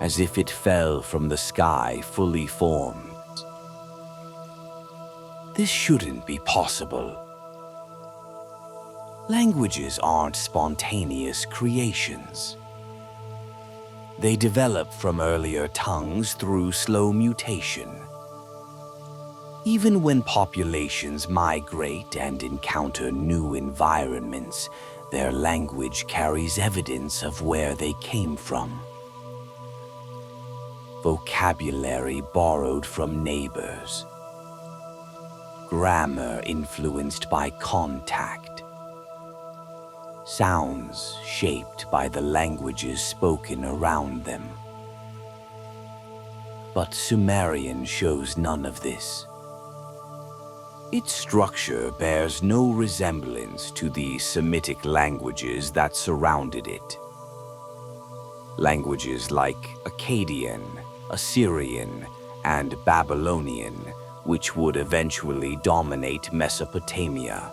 as if it fell from the sky fully formed. This shouldn't be possible. Languages aren't spontaneous creations. They develop from earlier tongues through slow mutation. Even when populations migrate and encounter new environments, their language carries evidence of where they came from. Vocabulary borrowed from neighbors. Grammar influenced by contact. Sounds shaped by the languages spoken around them. But Sumerian shows none of this. Its structure bears no resemblance to the Semitic languages that surrounded it. Languages like Akkadian, Assyrian, and Babylonian, which would eventually dominate Mesopotamia.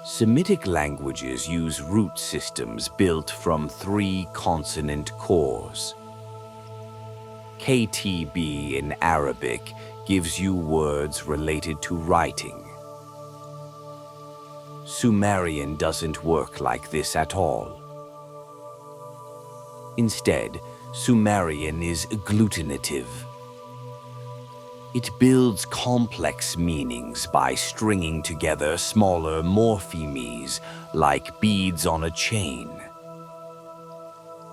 Semitic languages use root systems built from 3 consonant cores. KTB in Arabic gives you words related to writing. Sumerian doesn't work like this at all. Instead, Sumerian is agglutinative. It builds complex meanings by stringing together smaller morphemes like beads on a chain.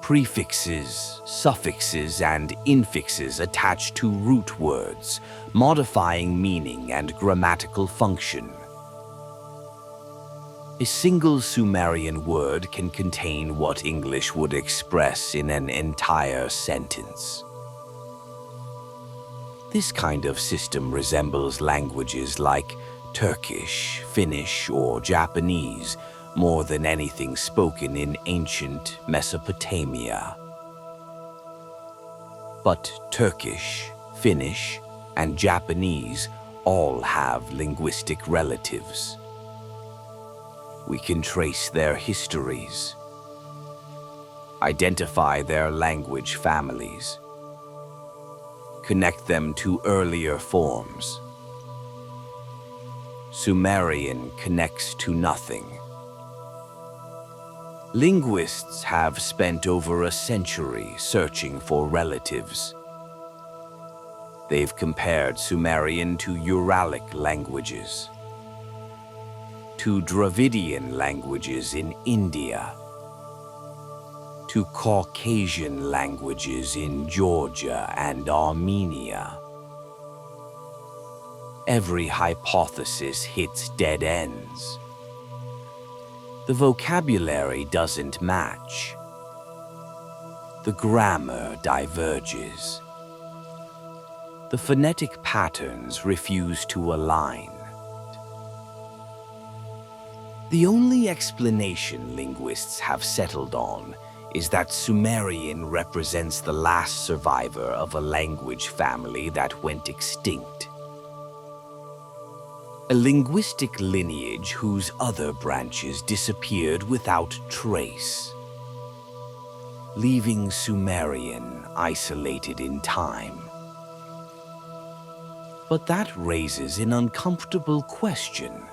Prefixes, suffixes, and infixes attached to root words, modifying meaning and grammatical function. A single Sumerian word can contain what English would express in an entire sentence. This kind of system resembles languages like Turkish, Finnish, or Japanese more than anything spoken in ancient Mesopotamia. But Turkish, Finnish, and Japanese all have linguistic relatives. We can trace their histories, identify their language families, connect them to earlier forms. Sumerian connects to nothing. Linguists have spent over a century searching for relatives. They've compared Sumerian to Uralic languages, to Dravidian languages in India, to Caucasian languages in Georgia and Armenia. Every hypothesis hits dead ends. The vocabulary doesn't match. The grammar diverges. The phonetic patterns refuse to align. The only explanation linguists have settled on is that Sumerian represents the last survivor of a language family that went extinct. A linguistic lineage whose other branches disappeared without trace, leaving Sumerian isolated in time. But that raises an uncomfortable question.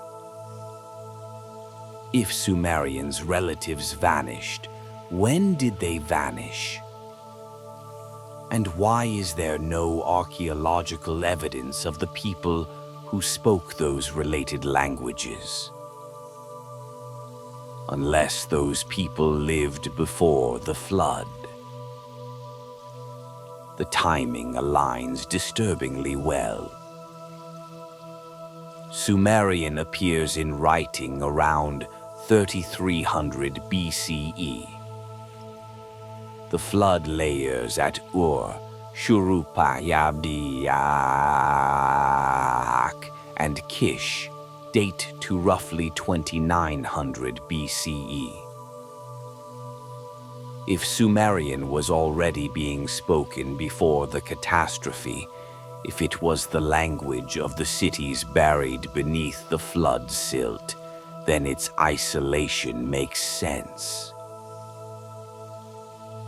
If Sumerians' relatives vanished, when did they vanish? And why is there no archaeological evidence of the people who spoke those related languages? Unless those people lived before the flood. The timing aligns disturbingly well. Sumerian appears in writing around 3300 BCE. The flood layers at Ur, Shurupayabdiak, and Kish date to roughly 2900 BCE. If Sumerian was already being spoken before the catastrophe, if it was the language of the cities buried beneath the flood silt, then its isolation makes sense.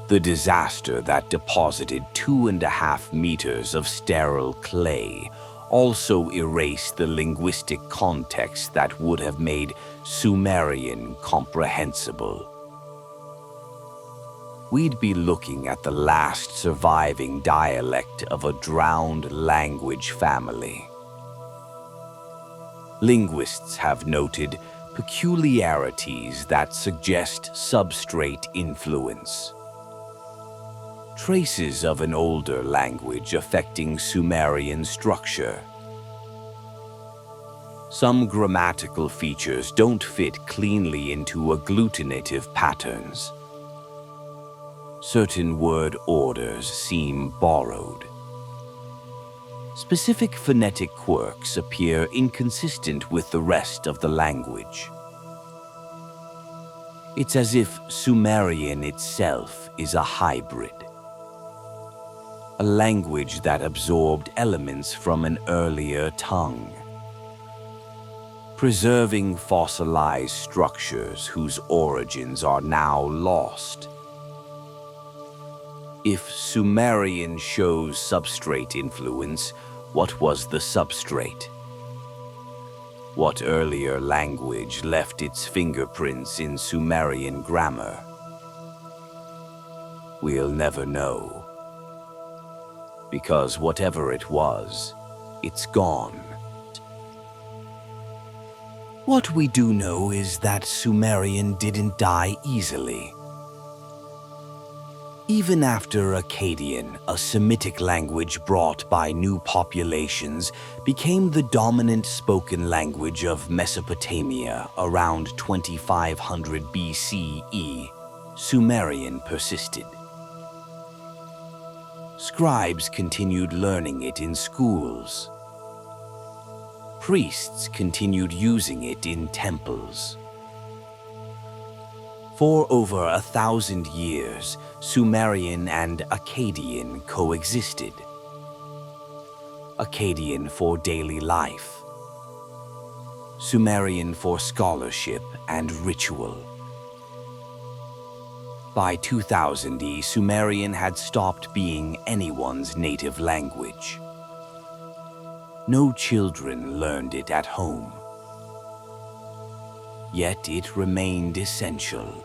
The disaster that deposited 2.5 meters of sterile clay also erased the linguistic context that would have made Sumerian comprehensible. We'd be looking at the last surviving dialect of a drowned language family. Linguists have noted peculiarities that suggest substrate influence. Traces of an older language affecting Sumerian structure. Some grammatical features don't fit cleanly into agglutinative patterns. Certain word orders seem borrowed. Specific phonetic quirks appear inconsistent with the rest of the language. It's as if Sumerian itself is a hybrid. A language that absorbed elements from an earlier tongue, preserving fossilized structures whose origins are now lost. If Sumerian shows substrate influence, what was the substrate? What earlier language left its fingerprints in Sumerian grammar? We'll never know. Because whatever it was, it's gone. What we do know is that Sumerian didn't die easily. Even after Akkadian, a Semitic language brought by new populations, became the dominant spoken language of Mesopotamia around 2500 BCE, Sumerian persisted. Scribes continued learning it in schools. Priests continued using it in temples. For over 1,000 years, Sumerian and Akkadian coexisted. Akkadian for daily life, Sumerian for scholarship and ritual. By 2000 AD, Sumerian had stopped being anyone's native language. No children learned it at home. Yet it remained essential.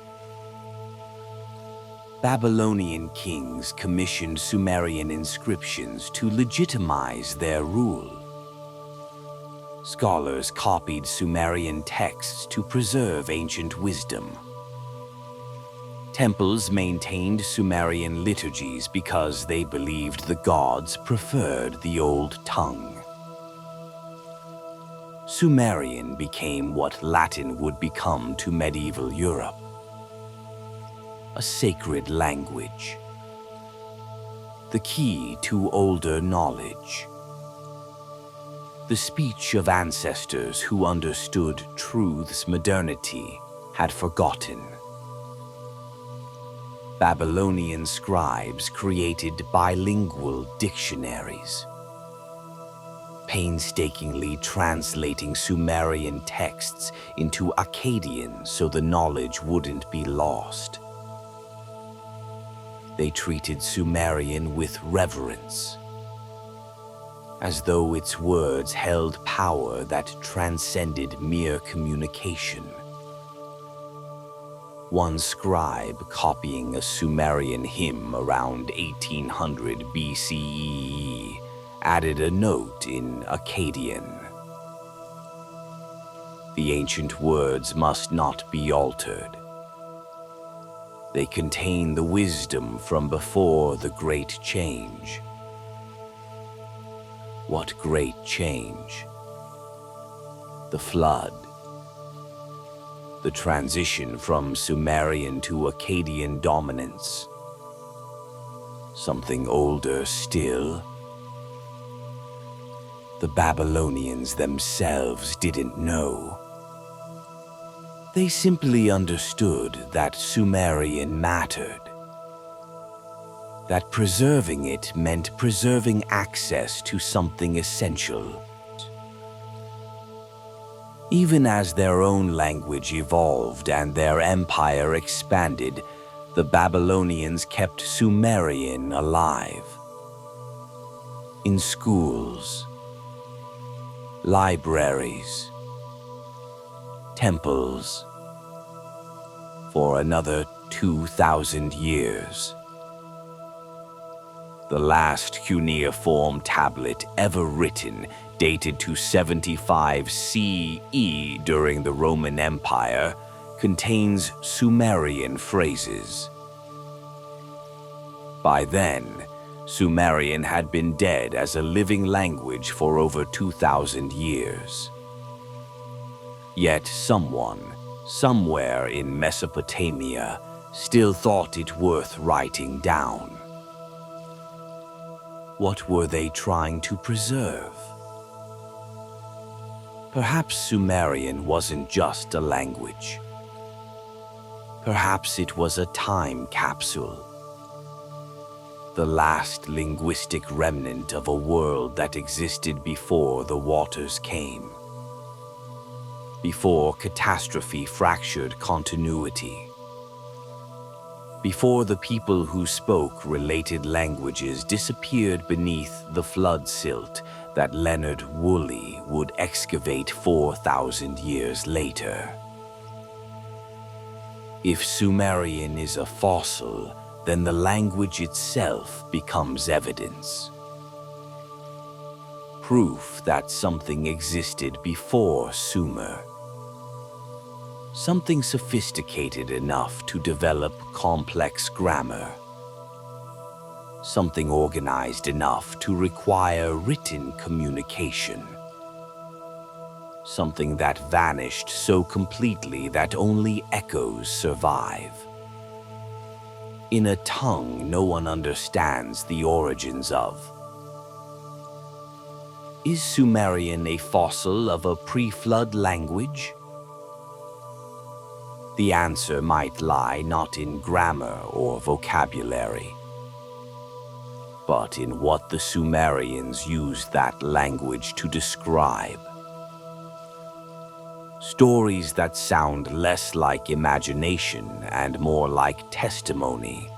Babylonian kings commissioned Sumerian inscriptions to legitimize their rule. Scholars copied Sumerian texts to preserve ancient wisdom. Temples maintained Sumerian liturgies because they believed the gods preferred the old tongue. Sumerian became what Latin would become to medieval Europe: a sacred language, the key to older knowledge, the speech of ancestors who understood truths modernity had forgotten. Babylonian scribes created bilingual dictionaries, painstakingly translating Sumerian texts into Akkadian so the knowledge wouldn't be lost. They treated Sumerian with reverence, as though its words held power that transcended mere communication. One scribe copying a Sumerian hymn around 1800 BCE added a note in Akkadian. The ancient words must not be altered. They contain the wisdom from before the Great Change. What great change? The flood. The transition from Sumerian to Akkadian dominance. Something older still. The Babylonians themselves didn't know. They simply understood that Sumerian mattered. That preserving it meant preserving access to something essential. Even as their own language evolved and their empire expanded, the Babylonians kept Sumerian alive. In schools, libraries, temples, for another 2,000 years. The last cuneiform tablet ever written, dated to 75 CE during the Roman Empire, contains Sumerian phrases. By then, Sumerian had been dead as a living language for over 2,000 years. Yet someone, somewhere in Mesopotamia, still thought it worth writing down. What were they trying to preserve? Perhaps Sumerian wasn't just a language. Perhaps it was a time capsule. The last linguistic remnant of a world that existed before the waters came. Before catastrophe fractured continuity. Before the people who spoke related languages disappeared beneath the flood silt that Leonard Woolley would excavate 4,000 years later. If Sumerian is a fossil, then the language itself becomes evidence. Proof that something existed before Sumer. Something sophisticated enough to develop complex grammar, something organized enough to require written communication. Something that vanished so completely that only echoes survive. In a tongue no one understands the origins of. Is Sumerian a fossil of a pre-flood language? The answer might lie not in grammar or vocabulary, but in what the Sumerians used that language to describe. Stories that sound less like imagination and more like testimony.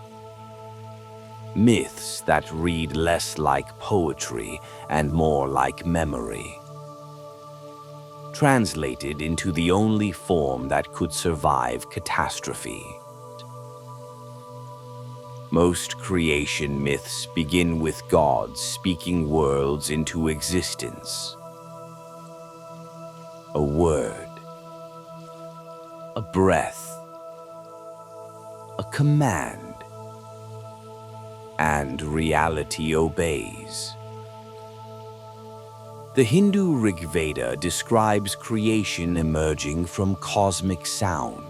Myths that read less like poetry and more like memory. Translated into the only form that could survive catastrophe. Most creation myths begin with gods speaking worlds into existence. A word. A breath, a command, and reality obeys. The Hindu Rig Veda describes creation emerging from cosmic sound.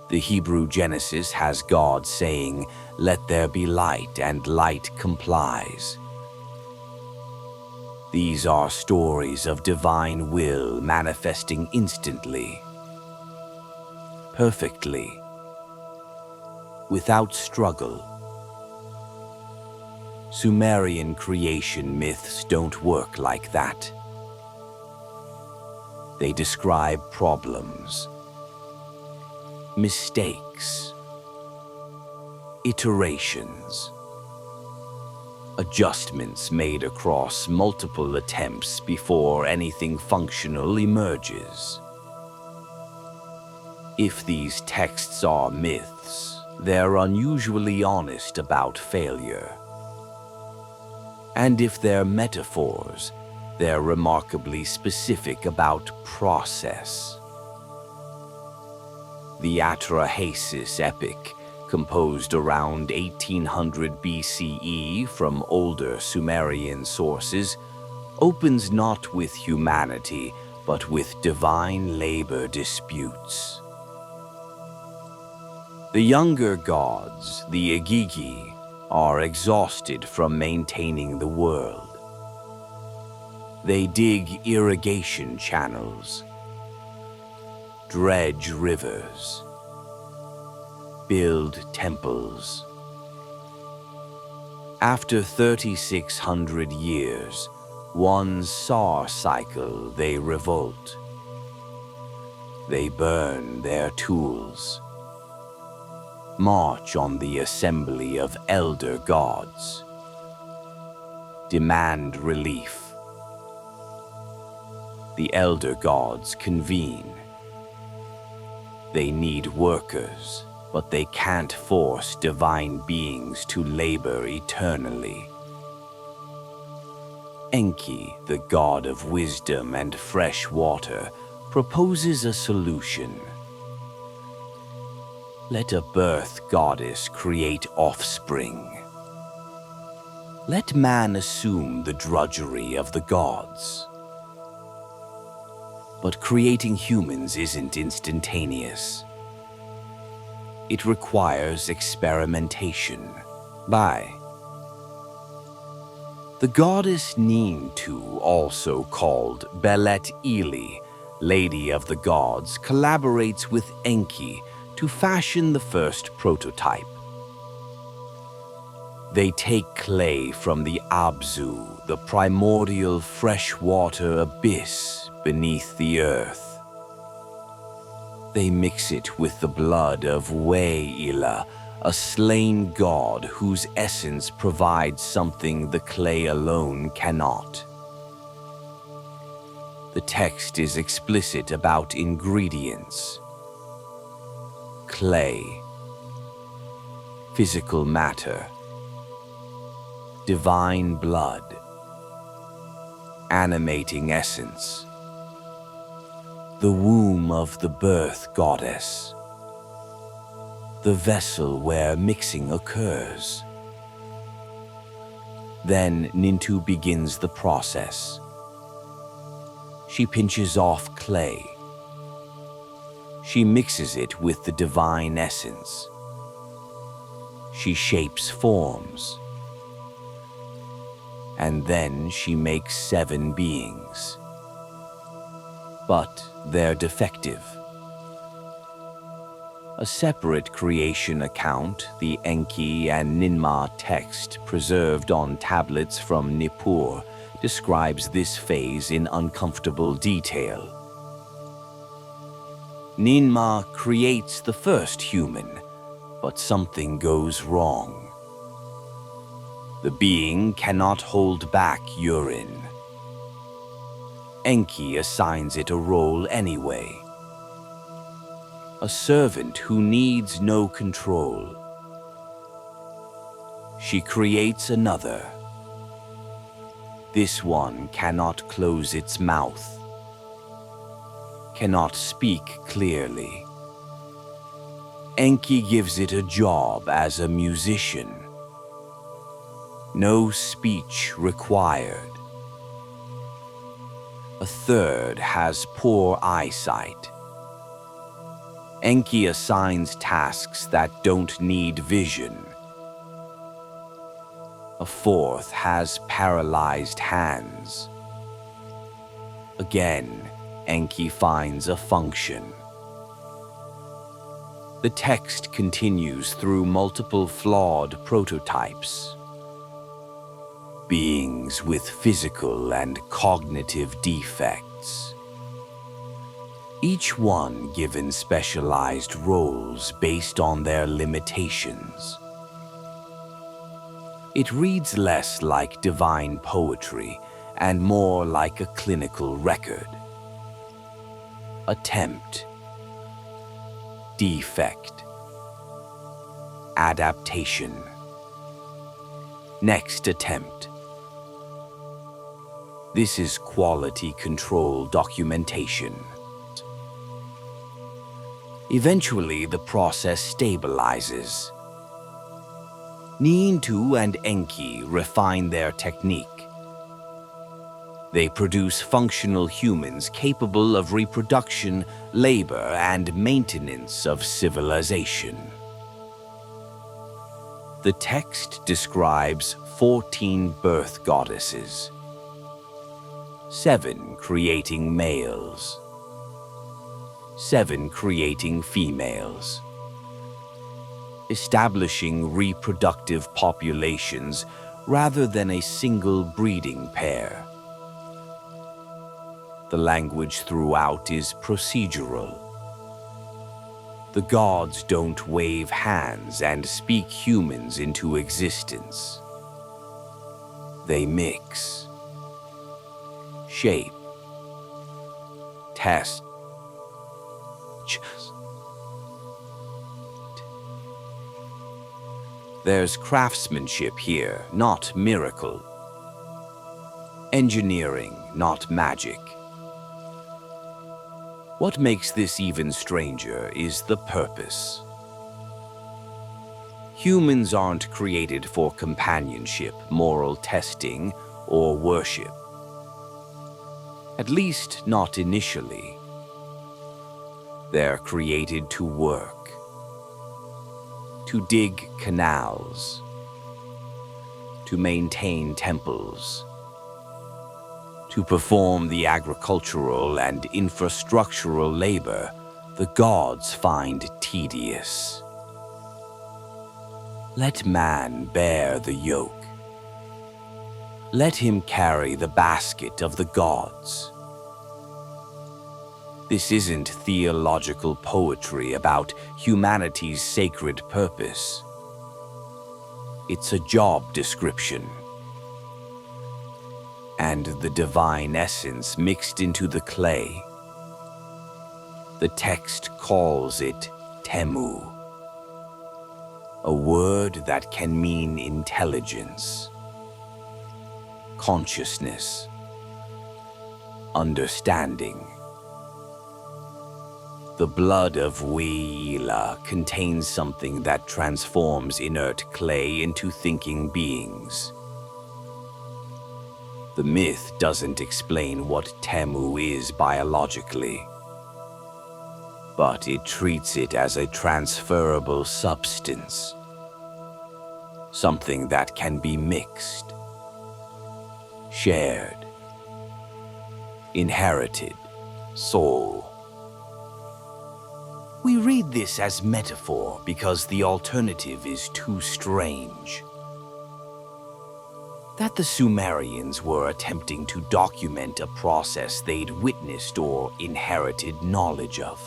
The Hebrew Genesis has God saying, "Let there be light," and light complies. These are stories of divine will manifesting instantly. Perfectly, without struggle. Sumerian creation myths don't work like that. They describe problems, mistakes, iterations, adjustments made across multiple attempts before anything functional emerges. If these texts are myths, they're unusually honest about failure. And if they're metaphors, they're remarkably specific about process. The Atrahasis epic, composed around 1800 BCE from older Sumerian sources, opens not with humanity, but with divine labor disputes. The younger gods, the Igigi, are exhausted from maintaining the world. They dig irrigation channels, dredge rivers, build temples. After 3,600 years, one Sar cycle, they revolt. They burn their tools, march on the assembly of elder gods, demand relief. The elder gods convene. They need workers, but they can't force divine beings to labor eternally. Enki, the god of wisdom and fresh water, proposes a solution. Let a birth goddess create offspring. Let man assume the drudgery of the gods. But creating humans isn't instantaneous. It requires experimentation. The goddess Nintu, also called Belet Ili, Lady of the Gods, collaborates with Enki to fashion the first prototype. They take clay from the Abzu, the primordial freshwater abyss beneath the earth. They mix it with the blood of We'ila, a slain god whose essence provides something the clay alone cannot. The text is explicit about ingredients. Clay, physical matter, divine blood, animating essence, the womb of the birth goddess, the vessel where mixing occurs. Then Nintu begins the process. She pinches off clay. She mixes it with the divine essence. She shapes forms. And then she makes 7 beings. But they're defective. A separate creation account, the Enki and Ninmah text preserved on tablets from Nippur, describes this phase in uncomfortable detail. Ninmah creates the first human, but something goes wrong. The being cannot hold back urine. Enki assigns it a role anyway. A servant who needs no control. She creates another. This one cannot close its mouth, cannot speak clearly. Enki gives it a job as a musician. No speech required. A third has poor eyesight. Enki assigns tasks that don't need vision. A fourth has paralyzed hands. Again, Enki finds a function. The text continues through multiple flawed prototypes. Beings with physical and cognitive defects. Each one given specialized roles based on their limitations. It reads less like divine poetry and more like a clinical record. Attempt. Defect. Adaptation. Next attempt. This is quality control documentation. Eventually, the process stabilizes. Nintu and Enki refine their technique. They produce functional humans capable of reproduction, labor, and maintenance of civilization. The text describes 14 birth goddesses, 7 creating males, 7 creating females, establishing reproductive populations rather than a single breeding pair. The language throughout is procedural. The gods don't wave hands and speak humans into existence. They mix, shape, test, There's craftsmanship here, not miracle. Engineering, not magic. What makes this even stranger is the purpose. Humans aren't created for companionship, moral testing, or worship. At least not initially. They're created to work. To dig canals, to maintain temples, to perform the agricultural and infrastructural labor the gods find tedious. Let man bear the yoke. Let him carry the basket of the gods. This isn't theological poetry about humanity's sacred purpose. It's a job description. And the divine essence mixed into the clay. The text calls it Temu, a word that can mean intelligence, consciousness, understanding. The blood of Weila contains something that transforms inert clay into thinking beings. The myth doesn't explain what Temu is biologically, but it treats it as a transferable substance, something that can be mixed, shared, inherited, soul. We read this as metaphor because the alternative is too strange. That the Sumerians were attempting to document a process they'd witnessed or inherited knowledge of,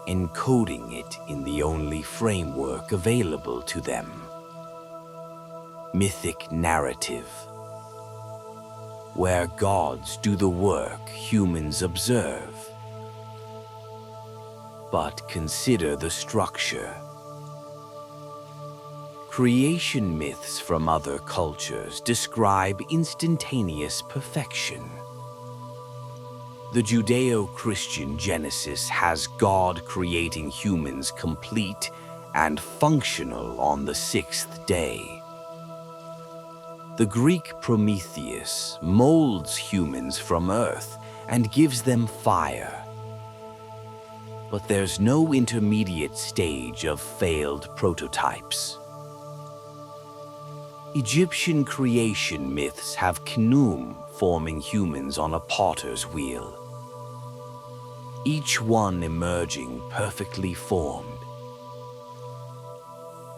encoding it in the only framework available to them: mythic narrative, where gods do the work humans observe. But consider the structure. Creation myths from other cultures describe instantaneous perfection. The Judeo-Christian Genesis has God creating humans complete and functional on the sixth day. The Greek Prometheus molds humans from earth and gives them fire. But there's no intermediate stage of failed prototypes. Egyptian creation myths have Khnum forming humans on a potter's wheel, each one emerging perfectly formed.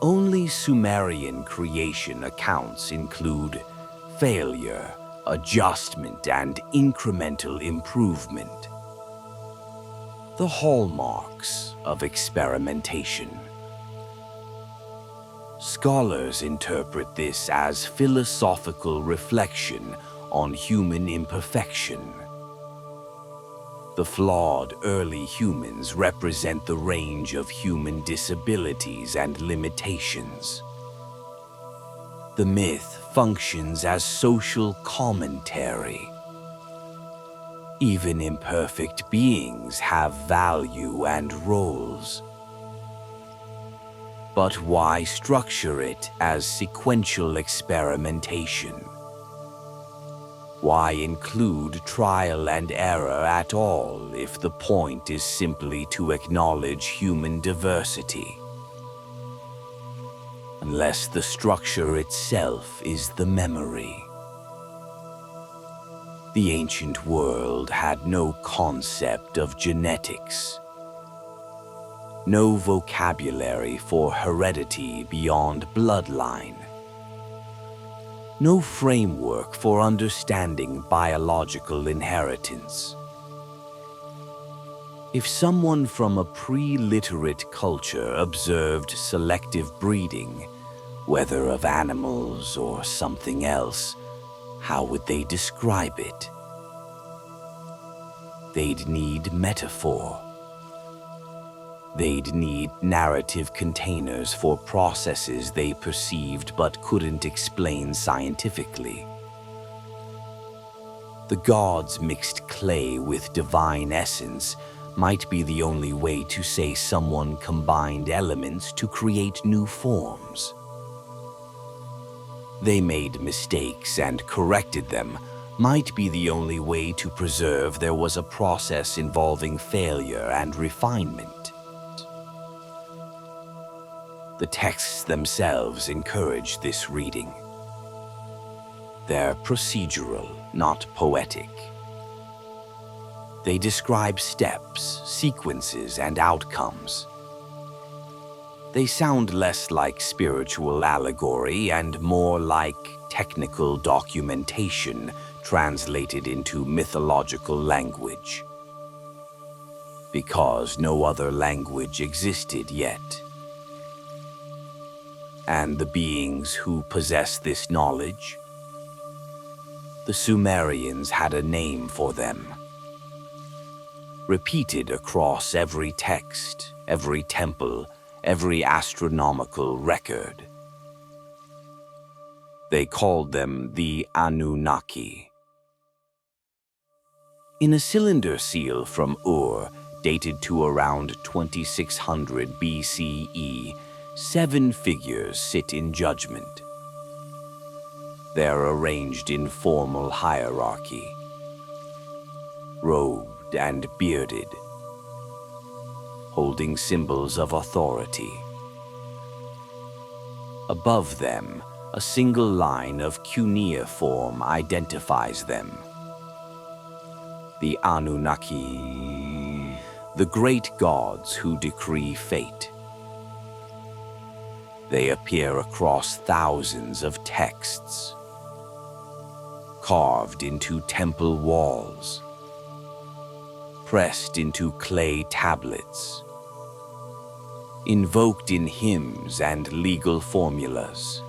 Only Sumerian creation accounts include failure, adjustment, and incremental improvement, the hallmarks of experimentation. Scholars interpret this as philosophical reflection on human imperfection. The flawed early humans represent the range of human disabilities and limitations. The myth functions as social commentary. Even imperfect beings have value and roles. But why structure it as sequential experimentation? Why include trial and error at all if the point is simply to acknowledge human diversity? Unless the structure itself is the memory. The ancient world had no concept of genetics, no vocabulary for heredity beyond bloodline, no framework for understanding biological inheritance. If someone from a pre-literate culture observed selective breeding, whether of animals or something else, how would they describe it? They'd need metaphor. They'd need narrative containers for processes they perceived but couldn't explain scientifically. The gods mixed clay with divine essence might be the only way to say someone combined elements to create new forms. They made mistakes and corrected them might be the only way to preserve there was a process involving failure and refinement. The texts themselves encourage this reading. They're procedural, not poetic. They describe steps, sequences, and outcomes. They sound less like spiritual allegory and more like technical documentation translated into mythological language. Because no other language existed yet. And the beings who possess this knowledge, the Sumerians had a name for them. Repeated across every text, every temple, every astronomical record. They called them the Anunnaki. In a cylinder seal from Ur, dated to around 2600 BCE, 7 figures sit in judgment. They're arranged in formal hierarchy, robed and bearded, holding symbols of authority. Above them, a single line of cuneiform identifies them. The Anunnaki, the great gods who decree fate. They appear across thousands of texts, carved into temple walls, pressed into clay tablets, invoked in hymns and legal formulas.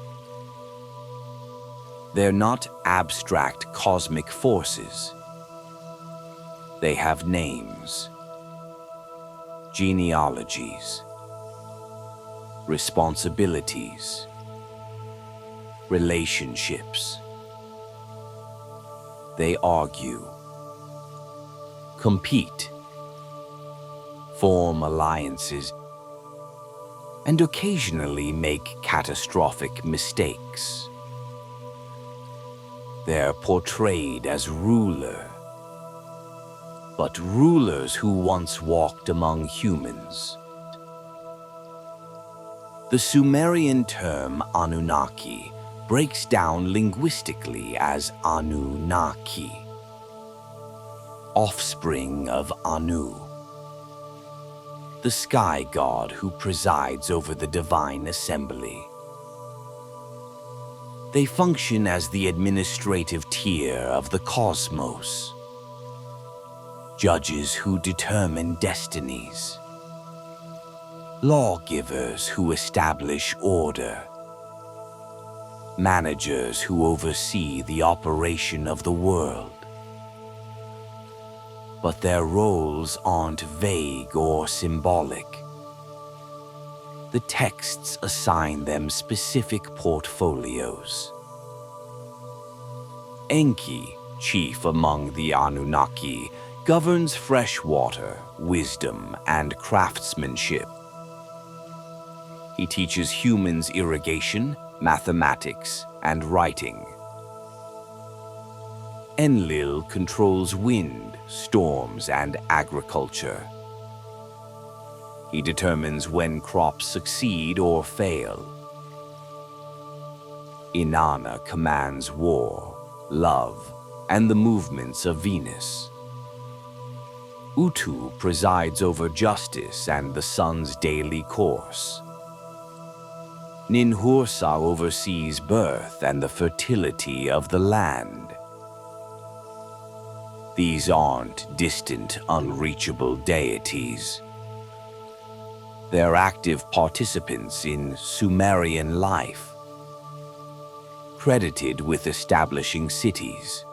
They're not abstract cosmic forces. They have names, genealogies, responsibilities, relationships. They argue, compete, form alliances, and occasionally make catastrophic mistakes. They're portrayed as but rulers who once walked among humans. The Sumerian term Anunnaki breaks down linguistically as Anunnaki, offspring of Anu, the sky god who presides over the divine assembly. They function as the administrative tier of the cosmos, judges who determine destinies, lawgivers who establish order, managers who oversee the operation of the world. But their roles aren't vague or symbolic. The texts assign them specific portfolios. Enki, chief among the Anunnaki, governs freshwater, wisdom, and craftsmanship. He teaches humans irrigation, mathematics, and writing. Enlil controls wind, storms, and agriculture. He determines when crops succeed or fail. Inanna commands war, love, and the movements of Venus. Utu presides over justice and the sun's daily course. Ninhursa oversees birth and the fertility of the land. These aren't distant, unreachable deities. They're active participants in Sumerian life, credited with establishing cities,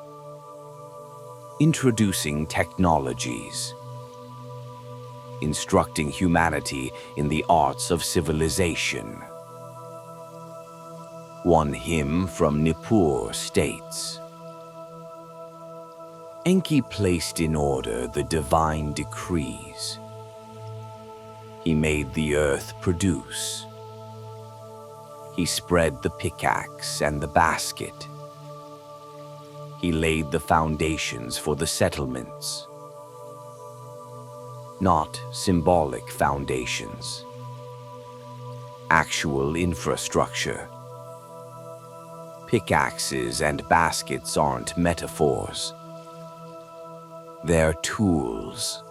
introducing technologies, instructing humanity in the arts of civilization. One hymn from Nippur states, Enki placed in order the divine decrees. He made the earth produce. He spread the pickaxe and the basket. He laid the foundations for the settlements. Not symbolic foundations. Actual infrastructure. Pickaxes and baskets aren't metaphors. They're tools.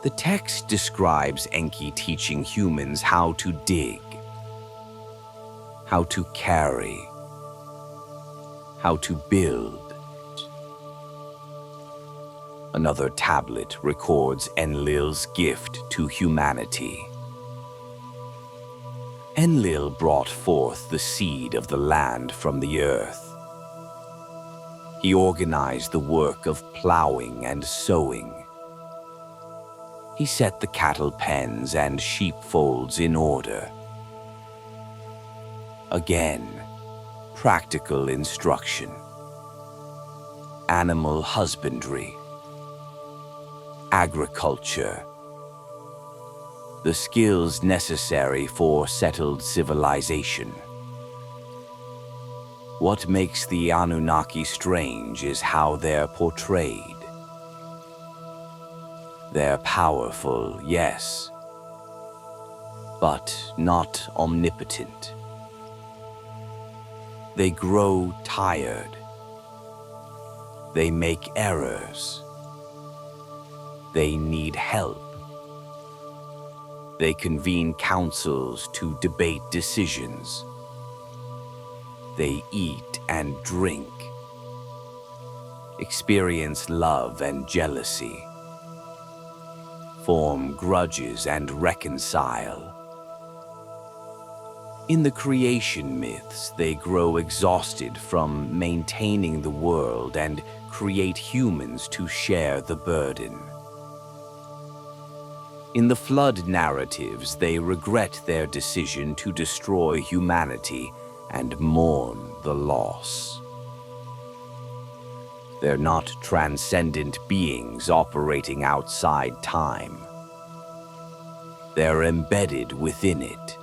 The text describes Enki teaching humans how to dig, how to carry, how to build. Another tablet records Enlil's gift to humanity. Enlil brought forth the seed of the land from the earth. He organized the work of plowing and sowing. He set the cattle pens and sheepfolds in order. Again, practical instruction. Animal husbandry. Agriculture. The skills necessary for settled civilization. What makes the Anunnaki strange is how they're portrayed. They're powerful, yes, but not omnipotent. They grow tired. They make errors. They need help. They convene councils to debate decisions. They eat and drink, experience love and jealousy, form grudges and reconcile. In the creation myths, they grow exhausted from maintaining the world and create humans to share the burden. In the flood narratives, they regret their decision to destroy humanity and mourn the loss. They're not transcendent beings operating outside time. They're embedded within it,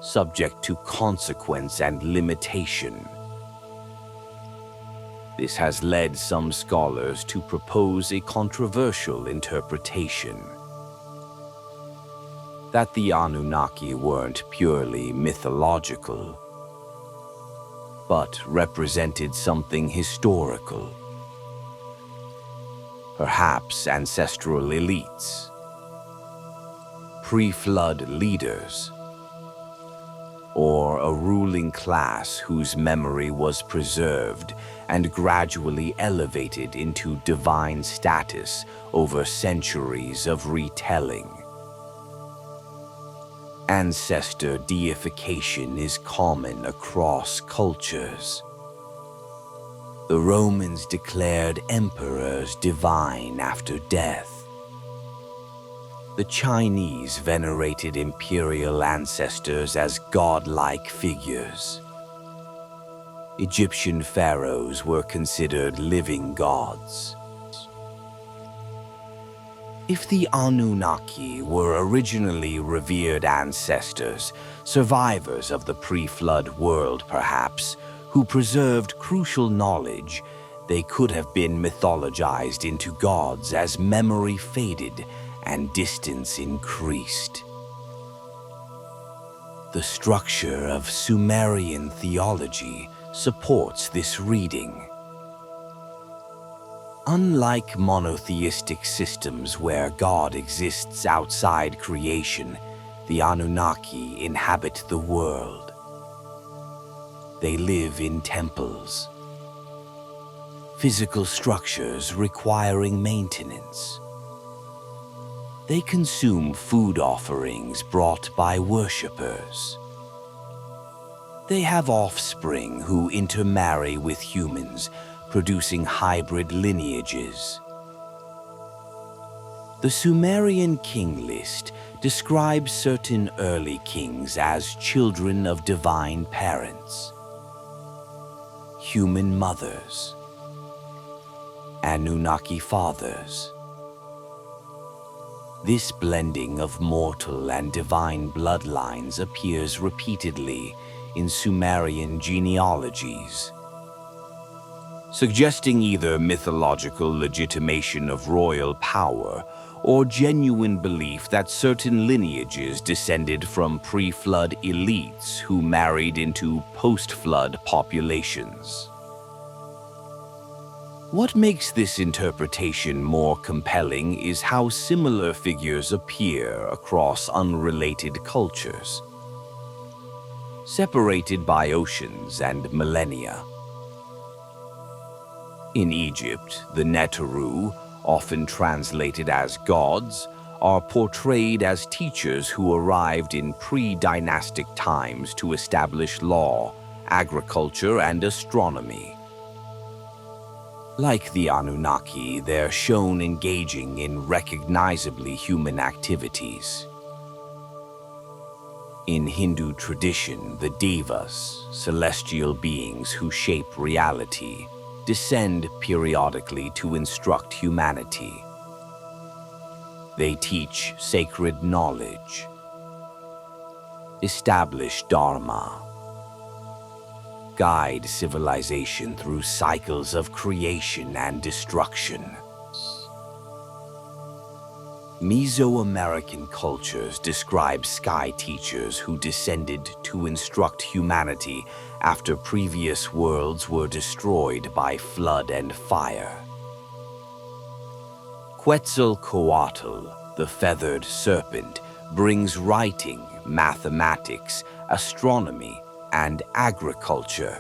subject to consequence and limitation. This has led some scholars to propose a controversial interpretation: that the Anunnaki weren't purely mythological, but represented something historical. Perhaps ancestral elites, pre-flood leaders, or a ruling class whose memory was preserved and gradually elevated into divine status over centuries of retelling. Ancestor deification is common across cultures. The Romans declared emperors divine after death. The Chinese venerated imperial ancestors as godlike figures. Egyptian pharaohs were considered living gods. If the Anunnaki were originally revered ancestors, survivors of the pre-flood world perhaps, who preserved crucial knowledge, they could have been mythologized into gods as memory faded and distance increased. The structure of Sumerian theology supports this reading. Unlike monotheistic systems where God exists outside creation, the Anunnaki inhabit the world. They live in temples, physical structures requiring maintenance. They consume food offerings brought by worshippers. They have offspring who intermarry with humans, producing hybrid lineages. The Sumerian king list describes certain early kings as children of divine parents, human mothers, Anunnaki fathers. This blending of mortal and divine bloodlines appears repeatedly in Sumerian genealogies, suggesting either mythological legitimation of royal power or genuine belief that certain lineages descended from pre-flood elites who married into post-flood populations. What makes this interpretation more compelling is how similar figures appear across unrelated cultures, separated by oceans and millennia. In Egypt, the Neteru, often translated as gods, are portrayed as teachers who arrived in pre-dynastic times to establish law, agriculture, and astronomy. Like the Anunnaki, they're shown engaging in recognizably human activities. In Hindu tradition, the Devas, celestial beings who shape reality, descend periodically to instruct humanity. They teach sacred knowledge, establish dharma, guide civilization through cycles of creation and destruction. Mesoamerican cultures describe sky teachers who descended to instruct humanity after previous worlds were destroyed by flood and fire. Quetzalcoatl, the feathered serpent, brings writing, mathematics, astronomy, and agriculture.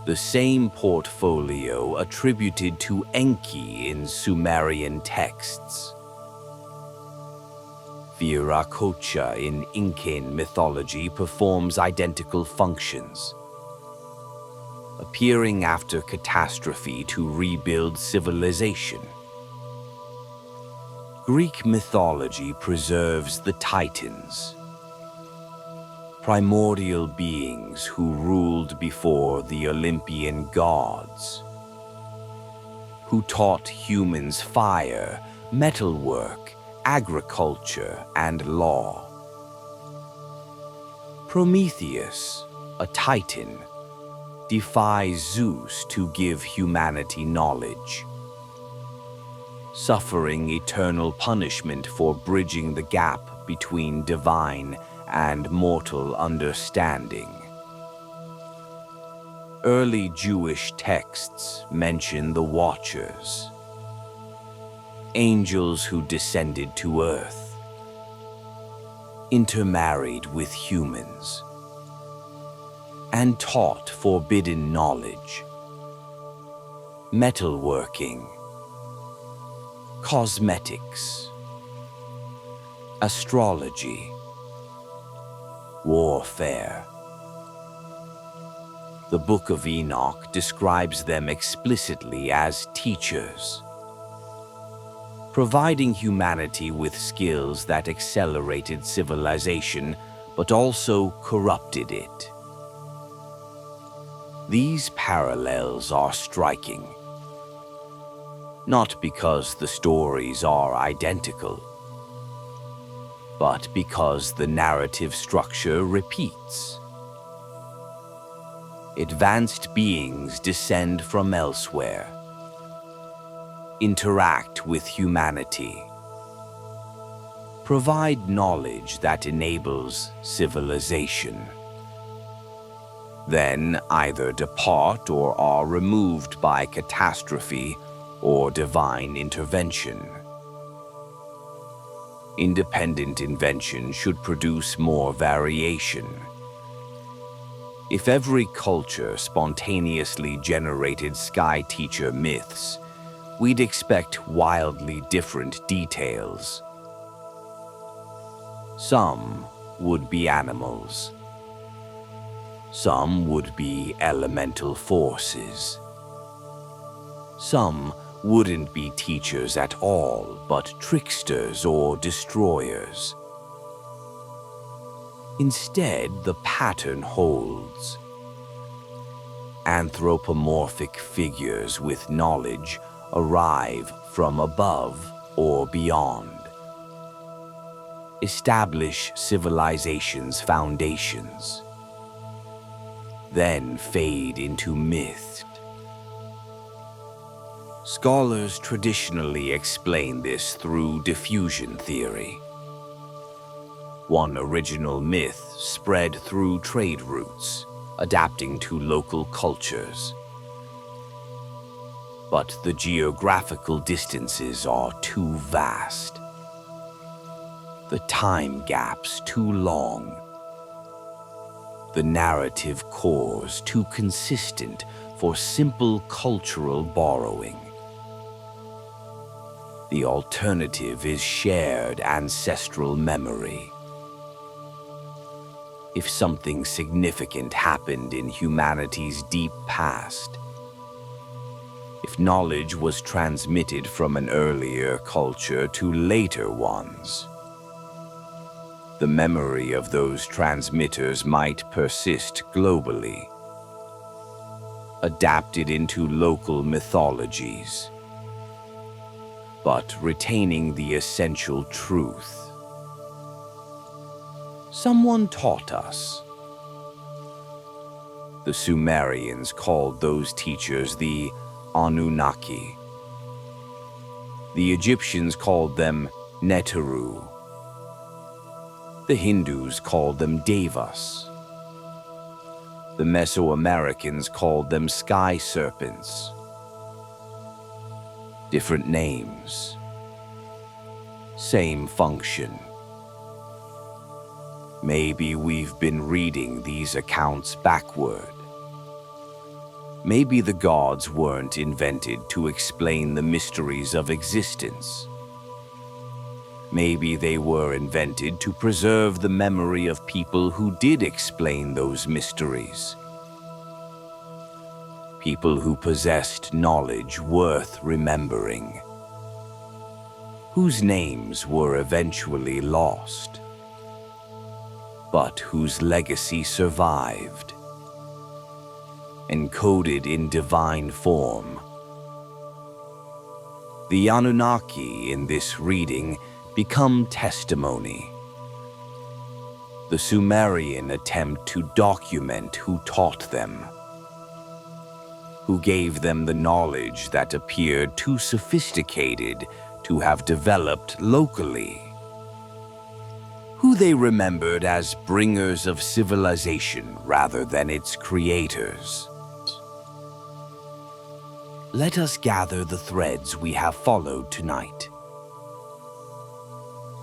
The same portfolio attributed to Enki in Sumerian texts. Viracocha in Incan mythology performs identical functions, appearing after catastrophe to rebuild civilization. Greek mythology preserves the Titans, primordial beings who ruled before the Olympian gods, who taught humans fire, metalwork, agriculture, and law. Prometheus, a Titan, defies Zeus to give humanity knowledge, suffering eternal punishment for bridging the gap between divine and mortal understanding. Early Jewish texts mention the Watchers, angels who descended to earth, intermarried with humans, and taught forbidden knowledge, metalworking, cosmetics, astrology, warfare. The Book of Enoch describes them explicitly as teachers, providing humanity with skills that accelerated civilization but also corrupted it. These parallels are striking, not because the stories are identical, but because the narrative structure repeats. Advanced beings descend from elsewhere, interact with humanity, provide knowledge that enables civilization, then either depart or are removed by catastrophe or divine intervention. Independent invention should produce more variation. If every culture spontaneously generated sky teacher myths, we'd expect wildly different details. Some would be animals. Some would be elemental forces. Some wouldn't be teachers at all, but tricksters or destroyers. Instead, the pattern holds. Anthropomorphic figures with knowledge arrive from above or beyond. Establish civilization's foundations, then fade into myth. Scholars traditionally explain this through diffusion theory. One original myth spread through trade routes, adapting to local cultures. But the geographical distances are too vast. The time gaps too long. The narrative cores too consistent for simple cultural borrowing. The alternative is shared ancestral memory. If something significant happened in humanity's deep past, if knowledge was transmitted from an earlier culture to later ones, the memory of those transmitters might persist globally, adapted into local mythologies, but retaining the essential truth. Someone taught us. The Sumerians called those teachers the Anunnaki. The Egyptians called them Neteru. The Hindus called them Devas. The Mesoamericans called them sky serpents. Different names, same function. Maybe we've been reading these accounts backward. Maybe the gods weren't invented to explain the mysteries of existence. Maybe they were invented to preserve the memory of people who did explain those mysteries. People who possessed knowledge worth remembering, whose names were eventually lost, but whose legacy survived, encoded in divine form. The Anunnaki in this reading become testimony. The Sumerian attempt to document who taught them, who gave them the knowledge that appeared too sophisticated to have developed locally, who they remembered as bringers of civilization rather than its creators. Let us gather the threads we have followed tonight.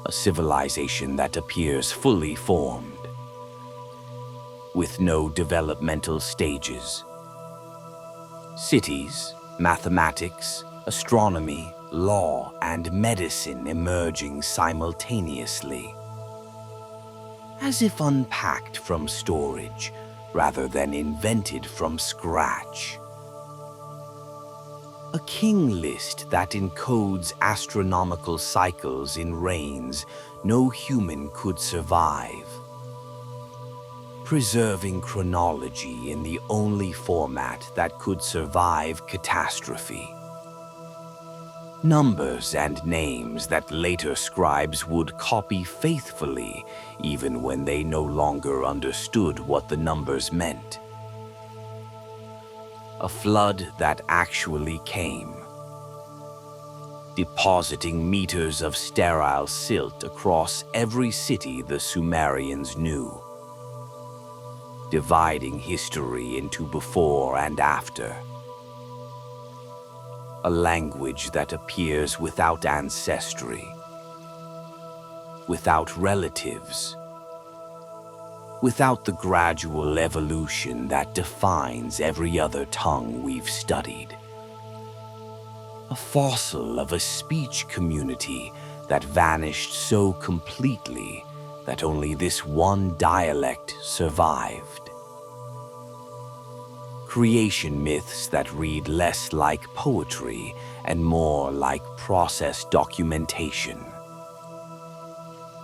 A civilization that appears fully formed, with no developmental stages. Cities, mathematics, astronomy, law, and medicine emerging simultaneously, as if unpacked from storage rather than invented from scratch. A king list that encodes astronomical cycles in reigns no human could survive, preserving chronology in the only format that could survive catastrophe. Numbers and names that later scribes would copy faithfully, even when they no longer understood what the numbers meant. A flood that actually came, depositing meters of sterile silt across every city the Sumerians knew, dividing history into before and after. A language that appears without ancestry, without relatives, without the gradual evolution that defines every other tongue we've studied. A fossil of a speech community that vanished so completely that only this one dialect survived. Creation myths that read less like poetry and more like process documentation.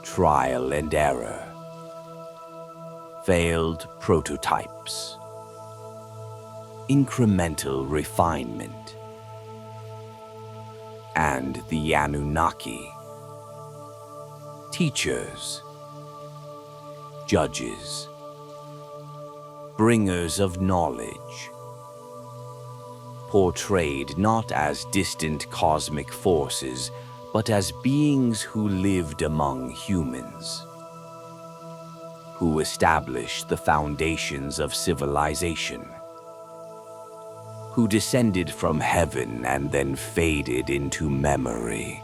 Trial and error. Failed prototypes. Incremental refinement. And the Anunnaki. Teachers. Judges. Bringers of knowledge. Portrayed not as distant cosmic forces, but as beings who lived among humans, who established the foundations of civilization, who descended from heaven and then faded into memory.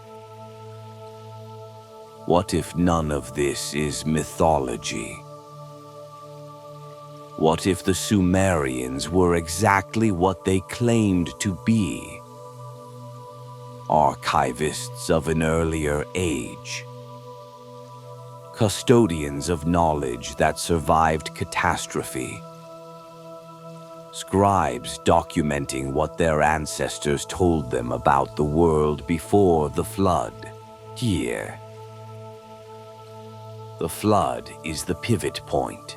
What if none of this is mythology? What if the Sumerians were exactly what they claimed to be? Archivists of an earlier age. Custodians of knowledge that survived catastrophe. Scribes documenting what their ancestors told them about the world before the flood. Here, the flood is the pivot point.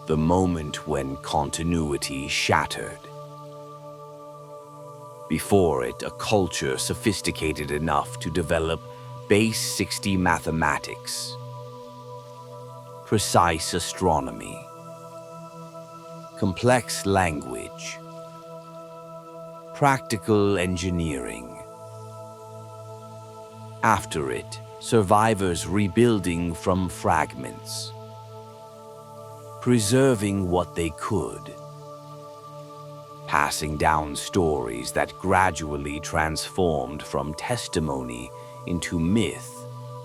The moment when continuity shattered. Before it, a culture sophisticated enough to develop base 60 mathematics, precise astronomy, complex language, practical engineering. After it, survivors rebuilding from fragments, preserving what they could, passing down stories that gradually transformed from testimony into myth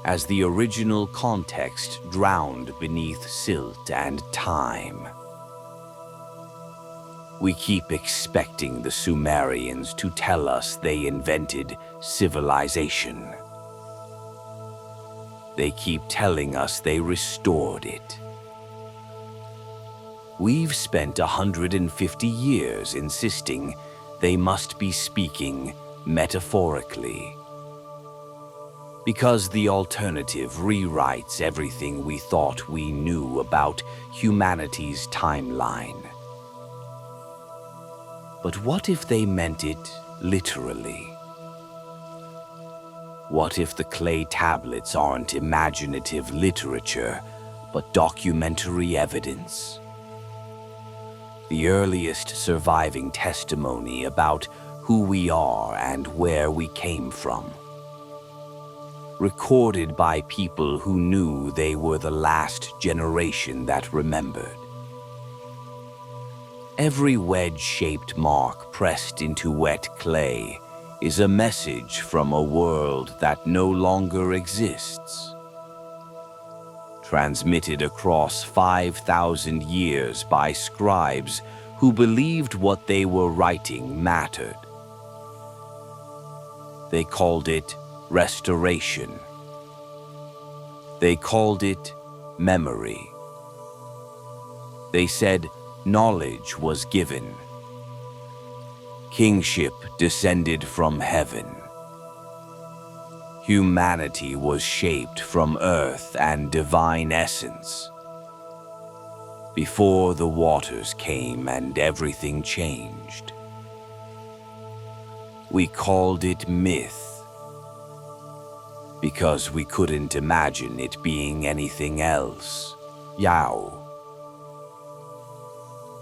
as the original context drowned beneath silt and time. We keep expecting the Sumerians to tell us they invented civilization. They keep telling us they restored it. We've spent 150 years insisting they must be speaking metaphorically, because the alternative rewrites everything we thought we knew about humanity's timeline. But what if they meant it literally? What if the clay tablets aren't imaginative literature, but documentary evidence? The earliest surviving testimony about who we are and where we came from. Recorded by people who knew they were the last generation that remembered. Every wedge-shaped mark pressed into wet clay is a message from a world that no longer exists. Transmitted across 5,000 years by scribes who believed what they were writing mattered. They called it restoration. They called it memory. They said knowledge was given. Kingship descended from heaven. Humanity was shaped from earth and divine essence. Before the waters came and everything changed. We called it myth, because we couldn't imagine it being anything else. Yao.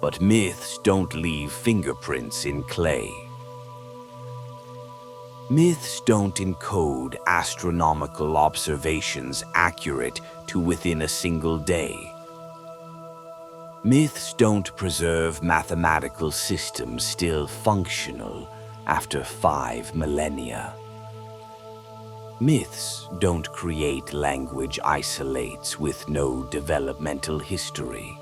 But myths don't leave fingerprints in clay. Myths don't encode astronomical observations accurate to within a single day. Myths don't preserve mathematical systems still functional after 5 millennia. Myths don't create language isolates with no developmental history.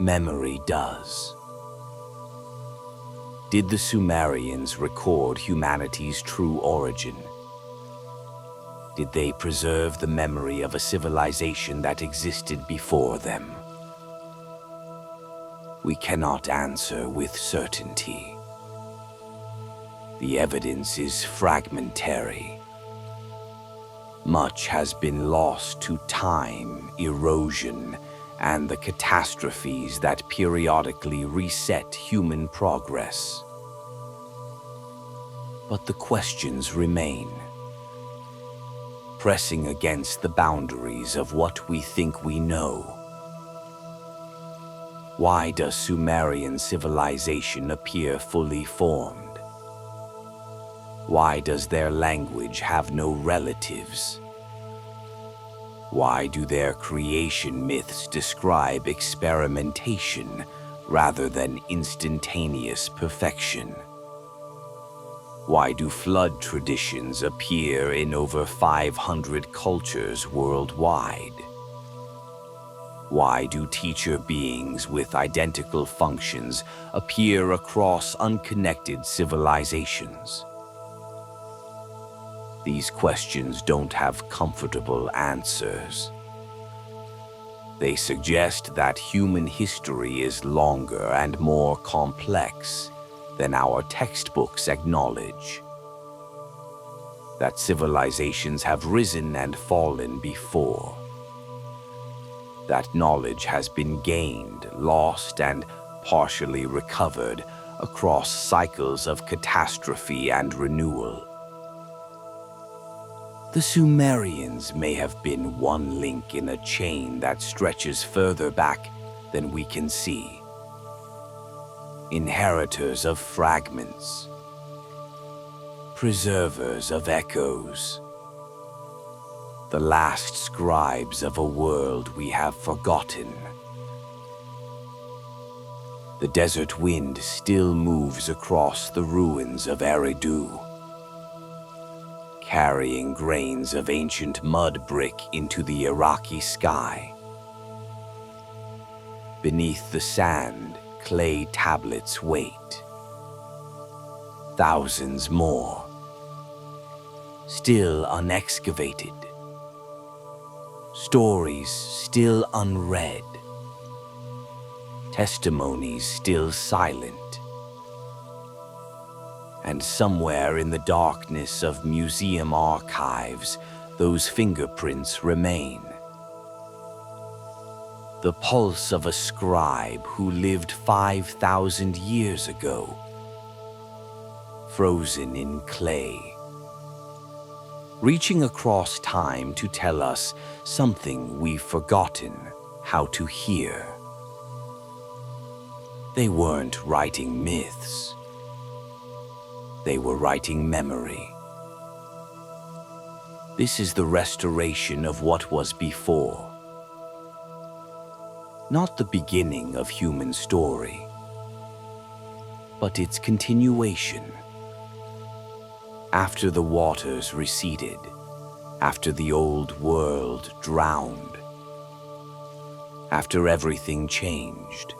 Memory does. Did the Sumerians record humanity's true origin? Did they preserve the memory of a civilization that existed before them? We cannot answer with certainty. The evidence is fragmentary. Much has been lost to time, erosion, and the catastrophes that periodically reset human progress. But the questions remain, pressing against the boundaries of what we think we know. Why does Sumerian civilization appear fully formed? Why does their language have no relatives? Why do their creation myths describe experimentation rather than instantaneous perfection? Why do flood traditions appear in over 500 cultures worldwide? Why do teacher beings with identical functions appear across unconnected civilizations? These questions don't have comfortable answers. They suggest that human history is longer and more complex than our textbooks acknowledge. That civilizations have risen and fallen before. That knowledge has been gained, lost, and partially recovered across cycles of catastrophe and renewal. The Sumerians may have been one link in a chain that stretches further back than we can see. Inheritors of fragments, preservers of echoes, the last scribes of a world we have forgotten. The desert wind still moves across the ruins of Eridu, carrying grains of ancient mud brick into the Iraqi sky. Beneath the sand, clay tablets wait. Thousands more, still unexcavated. Stories still unread. Testimonies still silent. And somewhere in the darkness of museum archives, those fingerprints remain. The pulse of a scribe who lived 5,000 years ago, frozen in clay, reaching across time to tell us something we've forgotten how to hear. They weren't writing myths. They were writing memory. This is the restoration of what was before. Not the beginning of human story, but its continuation. After the waters receded, after the old world drowned, after everything changed,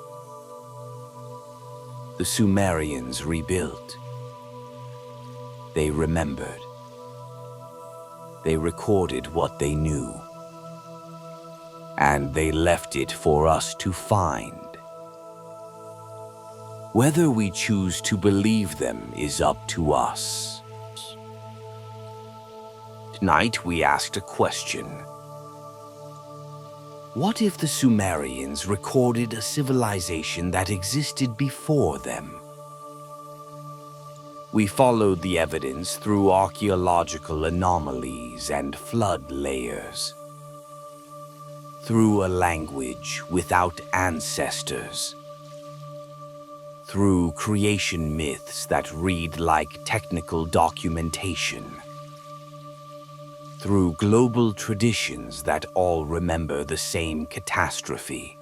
the Sumerians rebuilt. They remembered. They recorded what they knew. And they left it for us to find. Whether we choose to believe them is up to us. Tonight we asked a question. What if the Sumerians recorded a civilization that existed before them? We followed the evidence through archaeological anomalies and flood layers, through a language without ancestors, through creation myths that read like technical documentation, through global traditions that all remember the same catastrophe.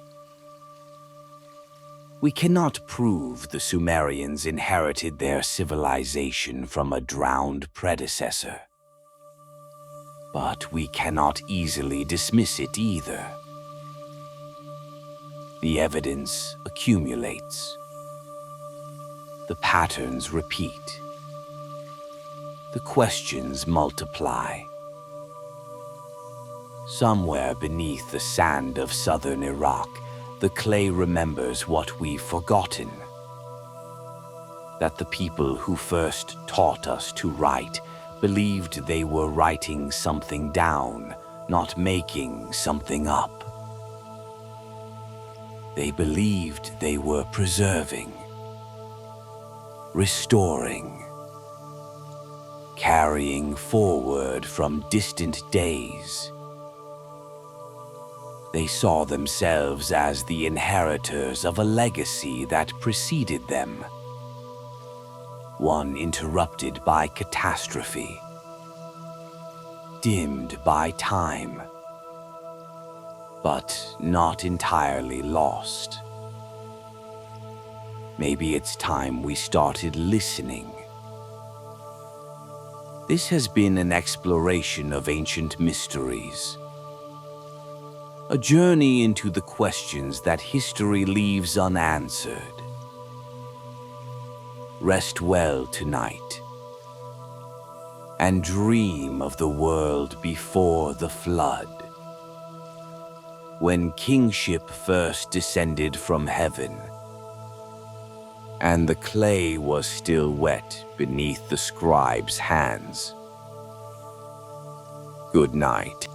We cannot prove the Sumerians inherited their civilization from a drowned predecessor, but we cannot easily dismiss it either. The evidence accumulates. The patterns repeat. The questions multiply. Somewhere beneath the sand of southern Iraq, the clay remembers what we've forgotten. That the people who first taught us to write believed they were writing something down, not making something up. They believed they were preserving, restoring, carrying forward from distant days. They saw themselves as the inheritors of a legacy that preceded them, one interrupted by catastrophe, dimmed by time, but not entirely lost. Maybe it's time we started listening. This has been an exploration of ancient mysteries, a journey into the questions that history leaves unanswered. Rest well tonight, and dream of the world before the flood, when kingship first descended from heaven, and the clay was still wet beneath the scribe's hands. Good night.